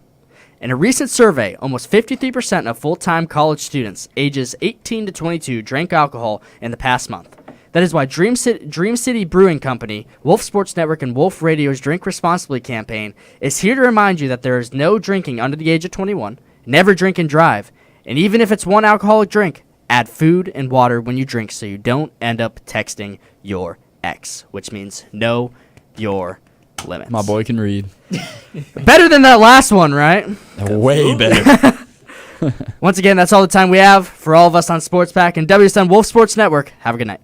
Speaker 8: in a recent survey, almost 53% of full-time college students ages 18 to 22 drank alcohol in the past month. That is why Dream City Brewing Company, Wolf Sports Network, and Wolf Radio's Drink Responsibly campaign is here to remind you that there is no drinking under the age of 21, never drink and drive, and even if it's one alcoholic drink, add food and water when you drink so you don't end up texting your ex, which means know your limits.
Speaker 1: My boy can read.
Speaker 8: Better than that last one, right?
Speaker 1: Way better.
Speaker 8: Once again, that's all the time we have for all of us on Sports Pack and WSN Wolf Sports Network. Have a good night.